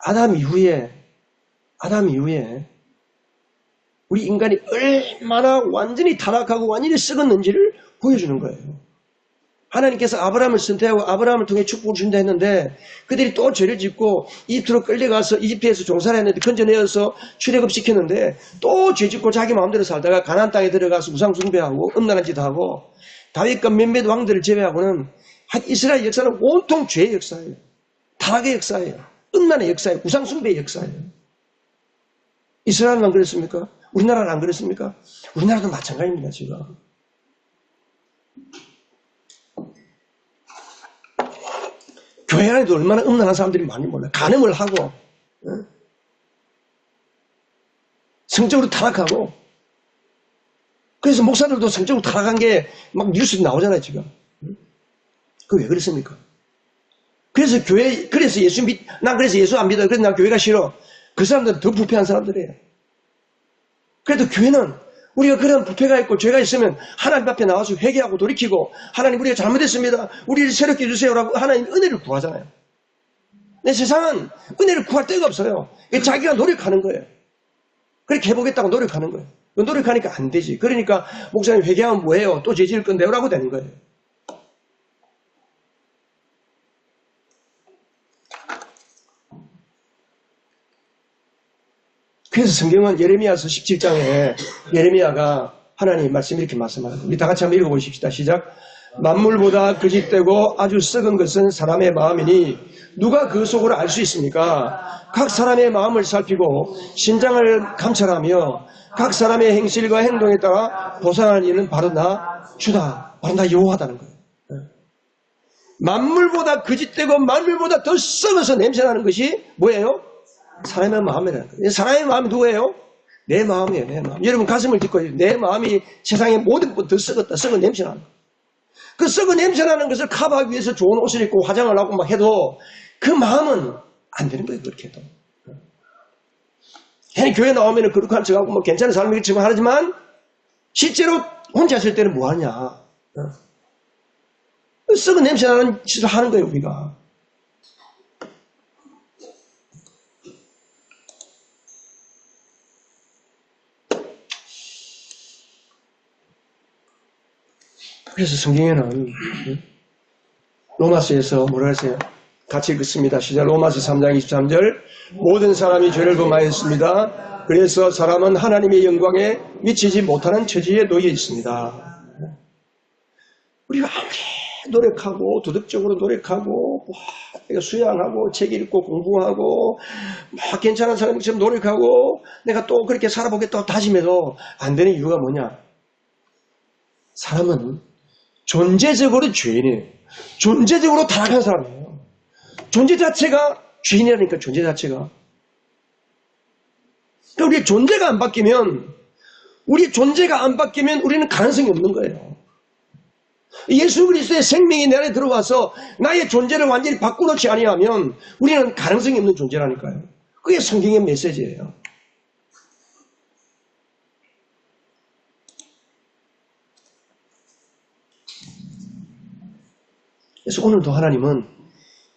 아담 이후에 우리 인간이 얼마나 완전히 타락하고 완전히 썩었는지를 보여주는 거예요. 하나님께서 아브라함을 선택하고 아브라함을 통해 축복을 준다 했는데 그들이 또 죄를 짓고 이집트로 끌려가서 이집트에서 종살이 했는데 건져내어서 출애굽시켰는데 또 죄짓고 자기 마음대로 살다가 가나안 땅에 들어가서 우상 숭배하고 음란한 짓 하고 다윗과 몇몇 왕들을 제외하고는 이스라엘 역사는 온통 죄의 역사예요. 타락의 역사예요. 음란의 역사예요. 우상 숭배의 역사예요. 이스라엘은 안 그랬습니까? 우리나라는 안 그랬습니까? 우리나라도 마찬가지입니다. 지금. 교회 안에도 얼마나 음란한 사람들이 많이 몰라요. 간음을 하고 성적으로 타락하고 그래서 목사들도 성적으로 타락한 게 막 뉴스에 나오잖아요. 지금. 그게 왜 그랬습니까? 그래서 난 그래서 예수 안 믿어. 그래서 난 교회가 싫어. 그 사람들은 더 부패한 사람들이에요. 그래도 교회는 우리가 그런 부패가 있고 죄가 있으면 하나님 앞에 나와서 회개하고 돌이키고 하나님 우리가 잘못했습니다. 우리를 새롭게 해주세요라고 하나님 은혜를 구하잖아요. 근데 세상은 은혜를 구할 데가 없어요. 자기가 노력하는 거예요. 그렇게 해보겠다고 노력하는 거예요. 노력하니까 안 되지. 그러니까 목사님 회개하면 뭐해요? 또 죄 지을 건데요? 라고 되는 거예요. 그래서 성경은 예레미야서 17장에 예레미야가 하나님 말씀 이렇게 말씀합니다. 우리 다 같이 한번 읽어보십시다. 시작. 만물보다 거짓되고 아주 썩은 것은 사람의 마음이니 누가 그 속을 알 수 있습니까? 각 사람의 마음을 살피고 심장을 감찰하며 각 사람의 행실과 행동에 따라 보상하는 이는 바로 나 주다. 바로 나 여호와다는 거예요. 만물보다 거짓되고 만물보다 더 썩어서 냄새나는 것이 뭐예요? 사람의 마음이라는 거예요. 사람의 마음이 누구예요? 내 마음이에요. 내 마음. 여러분 가슴을 딛고 내 마음이 세상의 모든 것보다 더 썩었다. 썩은 냄새나는 거예요. 그 썩은 냄새나는 것을 커버하기 위해서 좋은 옷을 입고 화장을 하고 막 해도 그 마음은 안 되는 거예요. 그렇게 해도. 괜히 교회 나오면 그렇게 한 척하고 뭐 괜찮은 삶이겠지만 하지만 실제로 혼자 있을 때는 뭐 하냐. 썩은 냄새나는 짓을 하는 거예요. 우리가. 그래서 성경에는 로마서에서 뭐라 했어요? 같이 읽습니다. 시작. 로마서 3장 23절 모든 사람이 죄를 범하였습니다. 그래서 사람은 하나님의 영광에 미치지 못하는 처지에 놓여 있습니다. 우리가 아무리 노력하고 도덕적으로 노력하고 내가 수양하고 책 읽고 공부하고 막 괜찮은 사람처럼 노력하고 내가 또 그렇게 살아보겠다고 다짐해도 안 되는 이유가 뭐냐? 사람은 존재적으로 죄인이에요. 존재적으로 타락한 사람이에요. 존재 자체가 죄인이라니까 존재 자체가. 그러니까 우리의 존재가 안 바뀌면 우리는 가능성이 없는 거예요. 예수 그리스도의 생명이 내 안에 들어와서 나의 존재를 완전히 바꾸놓지 아니하면 우리는 가능성이 없는 존재라니까요. 그게 성경의 메시지예요. 그래서 오늘도 하나님은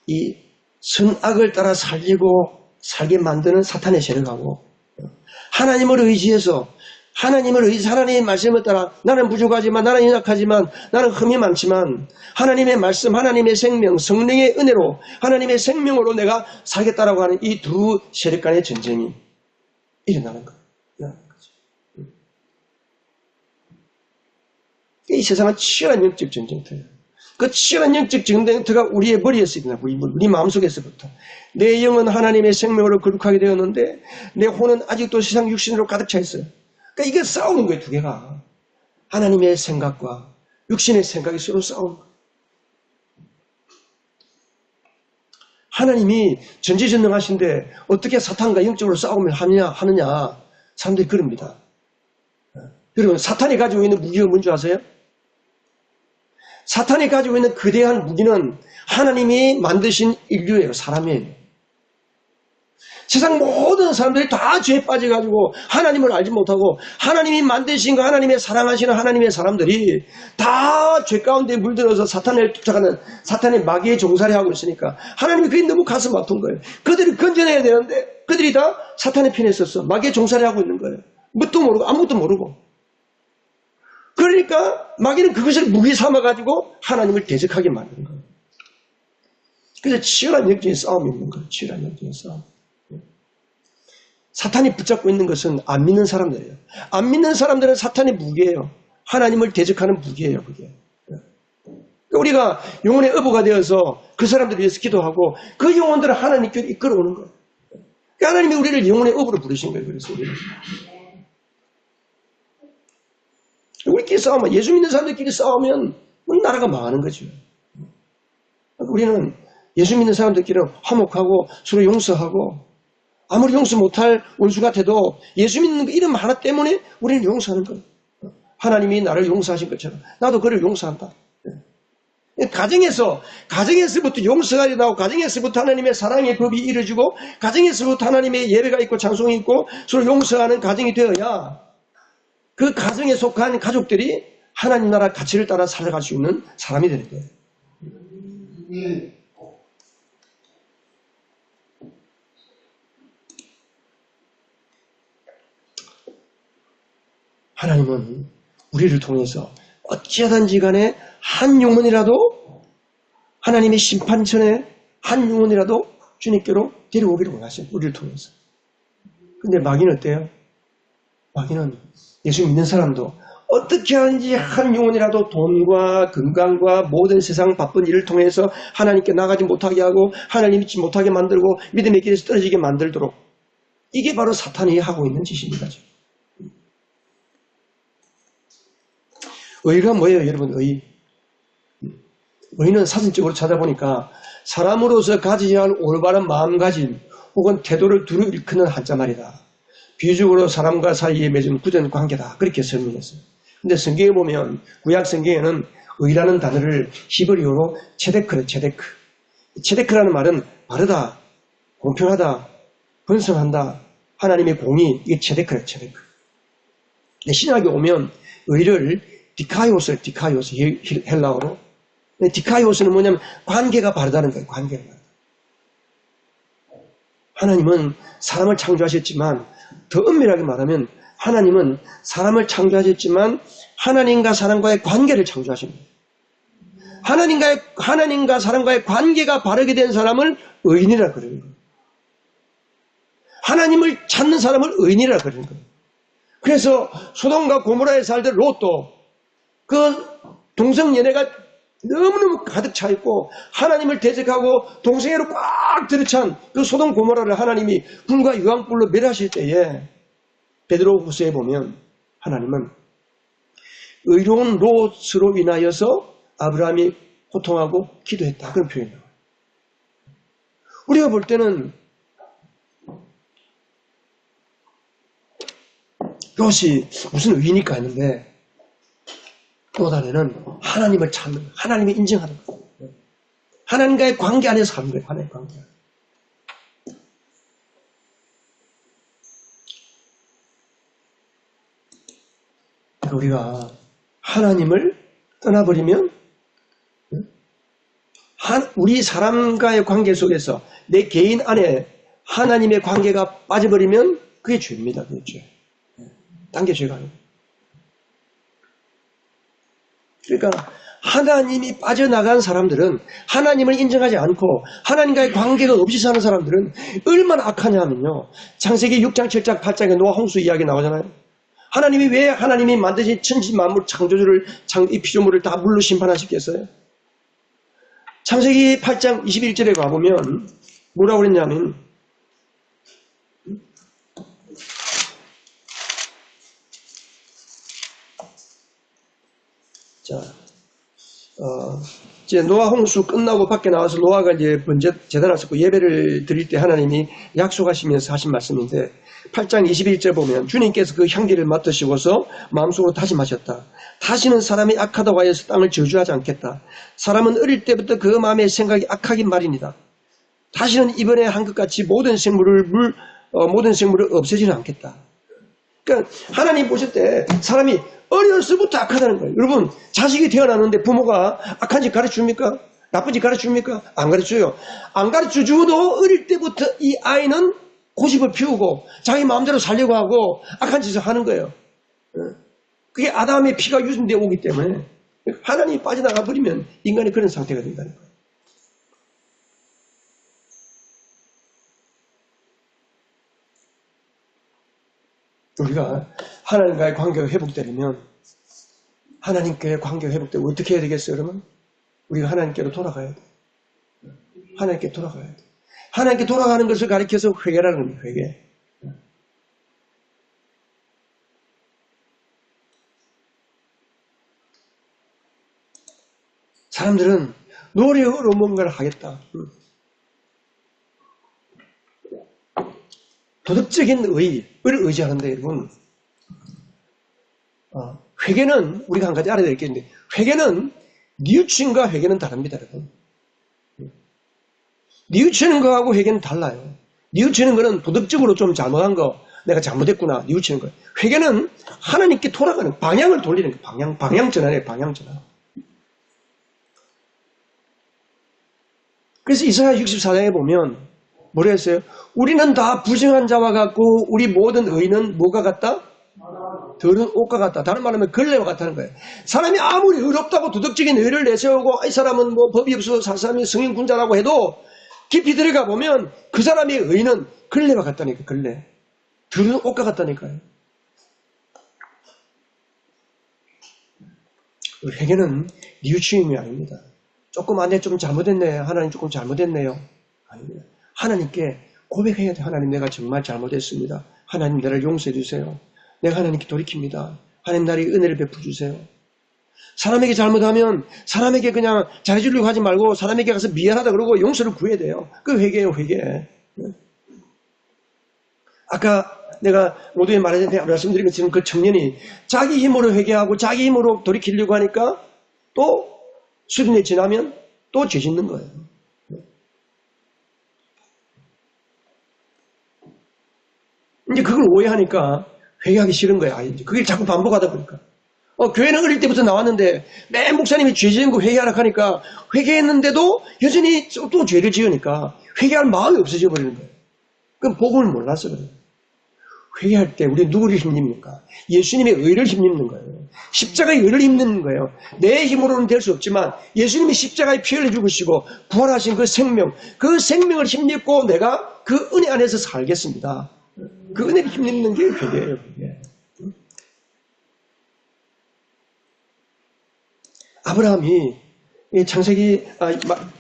이 선악을 따라 살게 만드는 사탄의 세력하고 하나님을 의지해서 하나님의 말씀을 따라 나는 부족하지만 나는 연약하지만 나는 흠이 많지만 하나님의 말씀, 하나님의 생명, 성령의 은혜로 하나님의 생명으로 내가 살겠다라고 하는 이 두 세력 간의 전쟁이 일어나는 거예요. 이 세상은 치열한 영적 전쟁터예요. 그 치열한 영적 전쟁터가 우리의 머리에서 일어나고 우리 마음속에서부터 내 영은 하나님의 생명으로 거룩하게 되었는데 내 혼은 아직도 세상 육신으로 가득 차 있어요. 그러니까 이게 싸우는 거예요. 두 개가. 하나님의 생각과 육신의 생각이 서로 싸우는 거예요. 하나님이 전지전능하신데 어떻게 사탄과 영적으로 싸움을 하느냐 사람들이 그럽니다. 여러분 사탄이 가지고 있는 무기가 뭔지 아세요? 사탄이 가지고 있는 거대한 무기는 하나님이 만드신 인류예요. 사람이에요. 세상 모든 사람들이 다 죄에 빠져가지고 하나님을 알지 못하고 하나님이 만드신 거 하나님의 사랑하시는 하나님의 사람들이 다 죄 가운데 물들어서 사탄을 쫓아가는 사탄의 마귀의 종살이 하고 있으니까 하나님이 그게 너무 가슴 아픈 거예요. 그들이 건져내야 되는데 그들이 다 사탄의 편에 있었어. 마귀의 종살이 하고 있는 거예요. 뭣도 모르고 아무것도 모르고. 그러니까 마귀는 그것을 무기 삼아가지고 하나님을 대적하게 만드는 거예요. 그래서 치열한 영적인 싸움이 있는 거예요. 치열한 영적인 싸움. 사탄이 붙잡고 있는 것은 안 믿는 사람들이에요. 안 믿는 사람들은 사탄의 무기예요. 하나님을 대적하는 무기예요. 그게. 우리가 영혼의 어부가 되어서 그 사람들을 위해서 기도하고 그 영혼들을 하나님께로 이끌어오는 거예요. 하나님이 우리를 영혼의 어부로 부르신 거예요. 그래서 우리끼리 싸우면 예수 믿는 사람들끼리 싸우면 나라가 망하는 거죠. 우리는 예수 믿는 사람들끼리 화목하고 서로 용서하고 아무리 용서 못할 원수 같아도 예수 믿는 그 이름 하나 때문에 우리는 용서하는 거예요. 하나님이 나를 용서하신 것처럼 나도 그를 용서한다. 가정에서부터 용서가 일어나고 가정에서부터 하나님의 사랑의 법이 이루어지고 가정에서부터 하나님의 예배가 있고 찬송이 있고 서로 용서하는 가정이 되어야 그 가정에 속한 가족들이 하나님 나라 가치를 따라 살아갈 수 있는 사람이 되는 거예요. 하나님은 우리를 통해서 어찌하든지 간에 한 영혼이라도 하나님의 심판전에 한 영혼이라도 주님께로 데려오기를 원하셔요. 우리를 통해서. 근데 마귀는 어때요? 마귀는 예수 믿는 사람도 어떻게 하는지 한 영혼이라도 돈과 건강과 모든 세상 바쁜 일을 통해서 하나님께 나가지 못하게 하고 하나님 믿지 못하게 만들고 믿음의 길에서 떨어지게 만들도록 이게 바로 사탄이 하고 있는 짓입니다. 의가 뭐예요, 여러분? 의는 사전적으로 찾아보니까 사람으로서 가져야 할 올바른 마음가짐 혹은 태도를 두루 일컫는 한자말이다. 비유적으로 사람과 사이에 맺은 굳은 관계다. 그렇게 설명했어요. 근데 성경에 보면 구약 성경에는 의라는 단어를 히브리어로 체데크래, 체데크. 체데크라는 말은 바르다, 공평하다, 번성한다, 하나님의 공의, 이게 체데크래, 체데크. 근데 신약에 오면 의를 디카이오스 헬라어로. 디카이오스는 뭐냐면 관계가 바르다는 거예요. 관계가 바르다. 하나님은 사람을 창조하셨지만 더 엄밀하게 말하면 하나님은 사람을 창조하셨지만 하나님과 사람과의 관계를 창조하신 거예요. 하나님과 사람과의 관계가 바르게 된 사람을 의인이라 그러는 거예요. 하나님을 찾는 사람을 의인이라 그러는 거예요. 그래서 소돔과 고모라에 살던 롯도 그 동성연애가 너무너무 가득 차 있고 하나님을 대적하고 동성애로 꽉 들이찬 그 소돔 고모라를 하나님이 불과 유황불로 멸하실 때에 베드로후서에 보면 하나님은 의로운 롯으로 인하여서 아브라함이 고통하고 기도했다. 그런 표현이에요. 우리가 볼 때는 롯이 무슨 의니까 했는데 롯 안에는 하나님을 찾는 거예요. 하나님을 인정하는 거예요. 하나님과의 관계 안에서 사는 거예요. 하나님의 관계. 우리가 하나님을 떠나버리면 우리 사람과의 관계 속에서 내 개인 안에 하나님의 관계가 빠져버리면 그게 죄입니다. 그게 죄. 딴 게 죄가 아니에요. 그러니까 하나님이 빠져나간 사람들은 하나님을 인정하지 않고 하나님과의 관계가 없이 사는 사람들은 얼마나 악하냐 하면요. 창세기 6장, 7장, 8장에 노아 홍수 이야기 나오잖아요. 하나님이 왜 하나님이 만드신 천지 만물 창조주를 이 피조물을 다 물로 심판하시겠어요? 창세기 8장 21절에 가보면 뭐라고 그랬냐면 자, 이제 노아 홍수 끝나고 밖에 나와서 노아가 이제 번제 제단을 쌓고 예배를 드릴 때 하나님이 약속하시면서 하신 말씀인데 8장 21절 보면 주님께서 그 향기를 맡으시고서 마음속으로 다짐하셨다. 다시는 사람이 악하다고 하여서 땅을 저주하지 않겠다. 사람은 어릴 때부터 그 마음의 생각이 악하긴 말입니다. 다시는 이번에 한 것 같이 모든 생물을 없애지는 않겠다. 그러니까 하나님 보실 때 사람이 어려서부터 악하다는 거예요. 여러분, 자식이 태어났는데 부모가 악한 짓 가르쳐줍니까? 나쁜 짓 가르쳐줍니까? 안 가르쳐요. 안 가르쳐줘도 어릴 때부터 이 아이는 고집을 피우고 자기 마음대로 살려고 하고 악한 짓을 하는 거예요. 그게 아담의 피가 유전되어 오기 때문에 하나님이 빠져나가 버리면 인간이 그런 상태가 된다는 거예요. 우리가 하나님과의 관계가 회복되려면 하나님과의 관계가 회복되면 어떻게 해야 되겠어요, 여러분? 우리가 하나님께로 돌아가야 돼. 하나님께 돌아가야 돼. 하나님께 돌아가는 것을 가리켜서 회개라는 겁니다, 회개. 사람들은 노력으로 뭔가를 하겠다. 도덕적인 의의를 의지하는데, 여러분, 회개는 우리가 한 가지 알아야 될 게 있는데, 회개는 뉘우침과 회개는 다릅니다, 여러분. 뉘우치는 거하고 회개는 달라요. 뉘우치는 거는 도덕적으로 좀 잘못한 거, 내가 잘못했구나, 뉘우치는 거예요. 회개는 하나님께 돌아가는, 방향을 돌리는 거예요. 방향 전환이에요, 방향 전환. 그래서 이사야 64장에 보면 뭐라 했어요? 우리는 다 부정한 자와 같고 우리 모든 의는 뭐가 같다? 더러운 옷과 같다. 다른 말로 하면 걸레와 같다는 거예요. 사람이 아무리 의롭다고 도덕적인 의를 내세우고 이 사람은 뭐 법이 없어서 사람이 성인군자라고 해도 깊이 들어가 보면 그 사람의 의는 걸레와 같다니까요. 걸레. 더러운 옷과 같다니까요. 회개는 뉘우침이 아닙니다. 조금 안에 좀 잘못했네. 하나님 조금 잘못했네요. 아닙니다. 하나님께 고백해야 돼. 하나님 내가 정말 잘못했습니다. 하나님 나를 용서해 주세요. 내가 하나님께 돌이킵니다. 하나님 나에게 은혜를 베풀어 주세요. 사람에게 잘못하면 사람에게 그냥 잘해주려고 하지 말고 사람에게 가서 미안하다 그러고 용서를 구해야 돼요. 그 회개예요, 회개. 아까 내가 모두에 말씀드린 것처럼 그 청년이 자기 힘으로 회개하고 자기 힘으로 돌이키려고 하니까 또 수련회 지나면 또 죄 짓는 거예요. 이제 그걸 오해하니까 회개하기 싫은 거야. 이제 그게 자꾸 반복하다 보니까. 교회는 어릴 때부터 나왔는데 매 목사님이 죄 지은 거 회개하라 하니까 회개했는데도 여전히 또 죄를 지으니까 회개할 마음이 없어져 버리는 거예요. 그럼 복음을 몰라서 그래요. 회개할 때 우리 누구를 힘입니까? 예수님의 의를 힘입는 거예요. 십자가의 의를 힘입는 거예요. 내 힘으로는 될 수 없지만 예수님이 십자가에 피 흘려 죽으시고 부활하신 그 생명, 그 생명을 힘입고 내가 그 은혜 안에서 살겠습니다. 그 은혜를 힘입는 게 회개예요. 회개. 아브라함이 창세기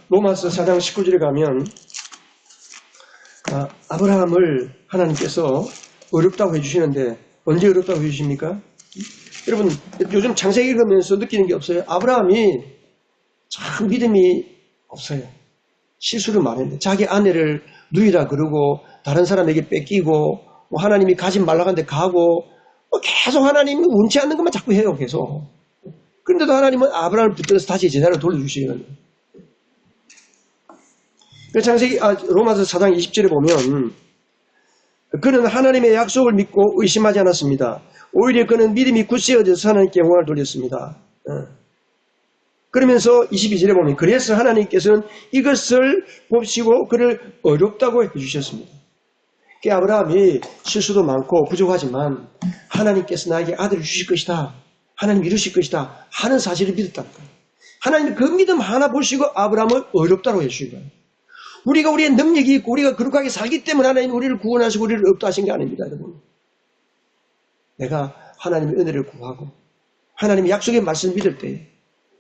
로마서 4장 19절에 가면 아브라함을 하나님께서 어렵다고 해주시는데 언제 어렵다고 해주십니까? 여러분 요즘 창세기 읽으면서 느끼는 게 없어요? 아브라함이 참 믿음이 없어요. 실수를 많이 했는데 자기 아내를 누이라 그러고 다른 사람에게 뺏기고 뭐 하나님이 가지 말라고 하는데 가고 계속 하나님이 원치 않는 것만 자꾸 해요. 계속. 그런데도 하나님은 아브라함을 붙들어서 다시 제자를 돌려주시거든요. 창세기 로마서 4장 20절에 보면 그는 하나님의 약속을 믿고 의심하지 않았습니다. 오히려 그는 믿음이 굳세어져서 하나님께 영광을 돌렸습니다. 그러면서 22절에 보면 그래서 하나님께서는 이것을 봅시고 그를 어렵다고 해주셨습니다. 아브라함이 실수도 많고 부족하지만 하나님께서 나에게 아들을 주실 것이다. 하나님 이루실 것이다. 하는 사실을 믿었다는 거예요. 하나님 그 믿음 하나 보시고 아브라함을 어렵다고 해주신 거예요. 우리가 우리의 능력이 있고 우리가 거룩하게 살기 때문에 하나님 우리를 구원하시고 우리를 없다 하신 게 아닙니다. 여러분. 내가 하나님의 은혜를 구하고 하나님의 약속의 말씀을 믿을 때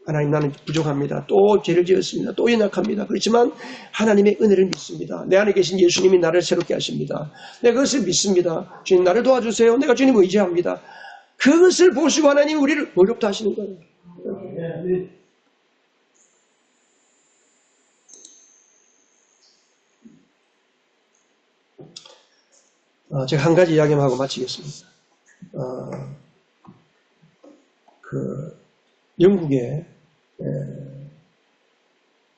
하나님 나는 부족합니다. 또 죄를 지었습니다. 또 연약합니다. 그렇지만 하나님의 은혜를 믿습니다. 내 안에 계신 예수님이 나를 새롭게 하십니다. 내가 그것을 믿습니다. 주님 나를 도와주세요. 내가 주님을 의지합니다. 그것을 보시고 하나님 우리를 어렵다 하시는 거예요. 제가 한 가지 이야기만 하고 마치겠습니다. 영국의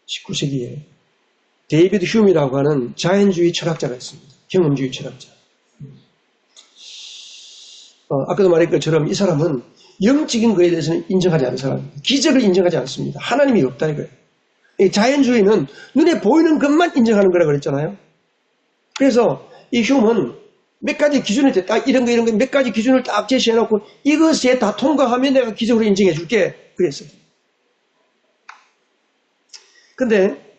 19세기에 데이비드 휴미라고 하는 자연주의 철학자가 있습니다. 경험주의 철학자. 아까도 말했던 것처럼 이 사람은 영적인 거에 대해서는 인정하지 않는 사람입니다. 기적을 인정하지 않습니다. 하나님이 없다 이거예요. 자연주의는 눈에 보이는 것만 인정하는 거라고 그랬잖아요. 그래서 이 휴먼은 몇 가지 기준을 딱 이런 거 몇 가지 기준을 딱 제시해놓고 이것에 다 통과하면 내가 기적으로 인정해 줄게 그랬어요. 근데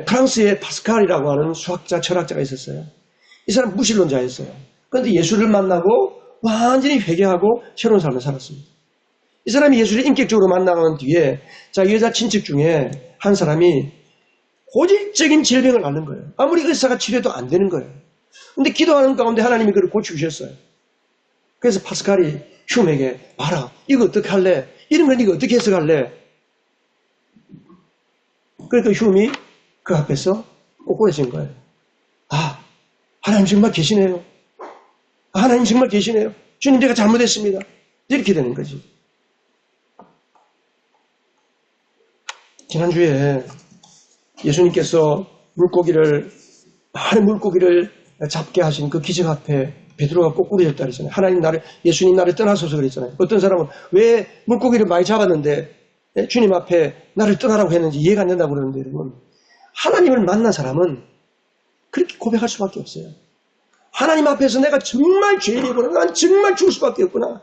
프랑스의 파스칼이라고 하는 수학자 철학자가 있었어요. 이 사람 무신론자였어요. 그런데 예수를 만나고 완전히 회개하고 새로운 삶을 살았습니다. 이 사람이 예수를 인격적으로 만나는 뒤에 자기 여자 친척 중에 한 사람이 고질적인 질병을 앓는 거예요. 아무리 의사가 치료해도 안 되는 거예요. 근데 기도하는 가운데 하나님이 그를 고쳐주셨어요. 그래서 파스칼이 휴메에게 봐라, 이거 어떻게 할래? 이런 건 이거 어떻게 해석할래? 그러니까 휴메이 그 앞에서 꼬꾸라진 거예요. 아, 하나님 정말 계시네요. 하나님 정말 계시네요. 주님 제가 잘못했습니다. 이렇게 되는 거지. 지난주에 예수님께서 많은 물고기를 잡게 하신 그 기적 앞에 베드로가 꼬꾸라졌다 그랬잖아요. 예수님 나를 떠나소서 그랬잖아요. 어떤 사람은 왜 물고기를 많이 잡았는데 주님 앞에 나를 떠나라고 했는지 이해가 안 된다고 그러는데 여러분, 하나님을 만난 사람은 그렇게 고백할 수밖에 없어요. 하나님 앞에서 내가 정말 죄인이구나. 난 정말 죽을 수밖에 없구나.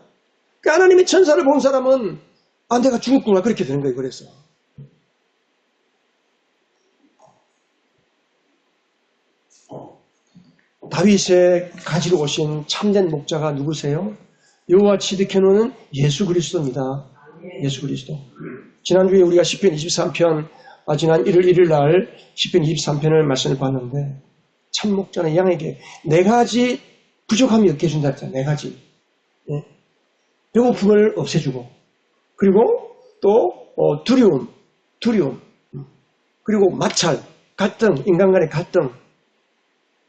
그 하나님의 천사를 본 사람은 내가 죽었구나. 그렇게 되는 거예요. 그래서. 다윗의 가지러 오신 참된 목자가 누구세요? 여호와 치드케노는 예수 그리스도입니다. 예수 그리스도. 지난주에 우리가 시편 23편, 지난 1월 1일 날 시편 23편을 말씀을 봤는데 참 목자는 양에게 4가지 부족함이 없게 해준다 했잖아요. 4가지. 배고픔을 없애주고, 그리고 또 두려움, 그리고 마찰, 갈등, 인간 간의 갈등,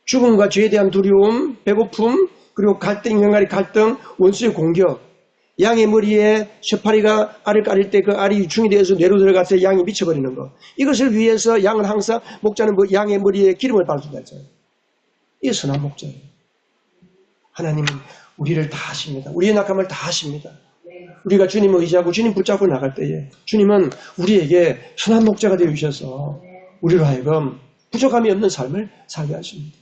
죽음과 죄에 대한 두려움, 배고픔, 그리고 갈등, 인간 간의 갈등, 원수의 공격, 양의 머리에 쇠파리가 알을 까릴 때 그 알이 유충이 되어서 뇌로 들어가서 양이 미쳐버리는 것. 이것을 위해서 양은 항상, 목자는 양의 머리에 기름을 바르준다 했잖아요. 이게 선한 목자예요. 하나님은 우리를 다 아십니다. 우리의 낙함을 다 아십니다. 우리가 주님을 의지하고 주님 붙잡고 나갈 때에 주님은 우리에게 선한 목자가 되어 주셔서 우리로 하여금 부족함이 없는 삶을 살게 하십니다.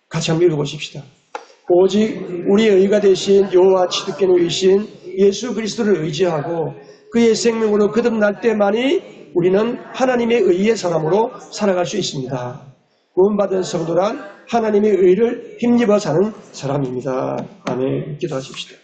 같이 한번 읽어보십시다. 오직 우리의 의가 되신 여호와 치드케노이신 예수 그리스도를 의지하고 그의 생명으로 거듭날 때만이 우리는 하나님의 의의 사람으로 살아갈 수 있습니다. 구원받은 성도란 하나님의 의를 힘입어 사는 사람입니다. 아멘. 기도하십시다.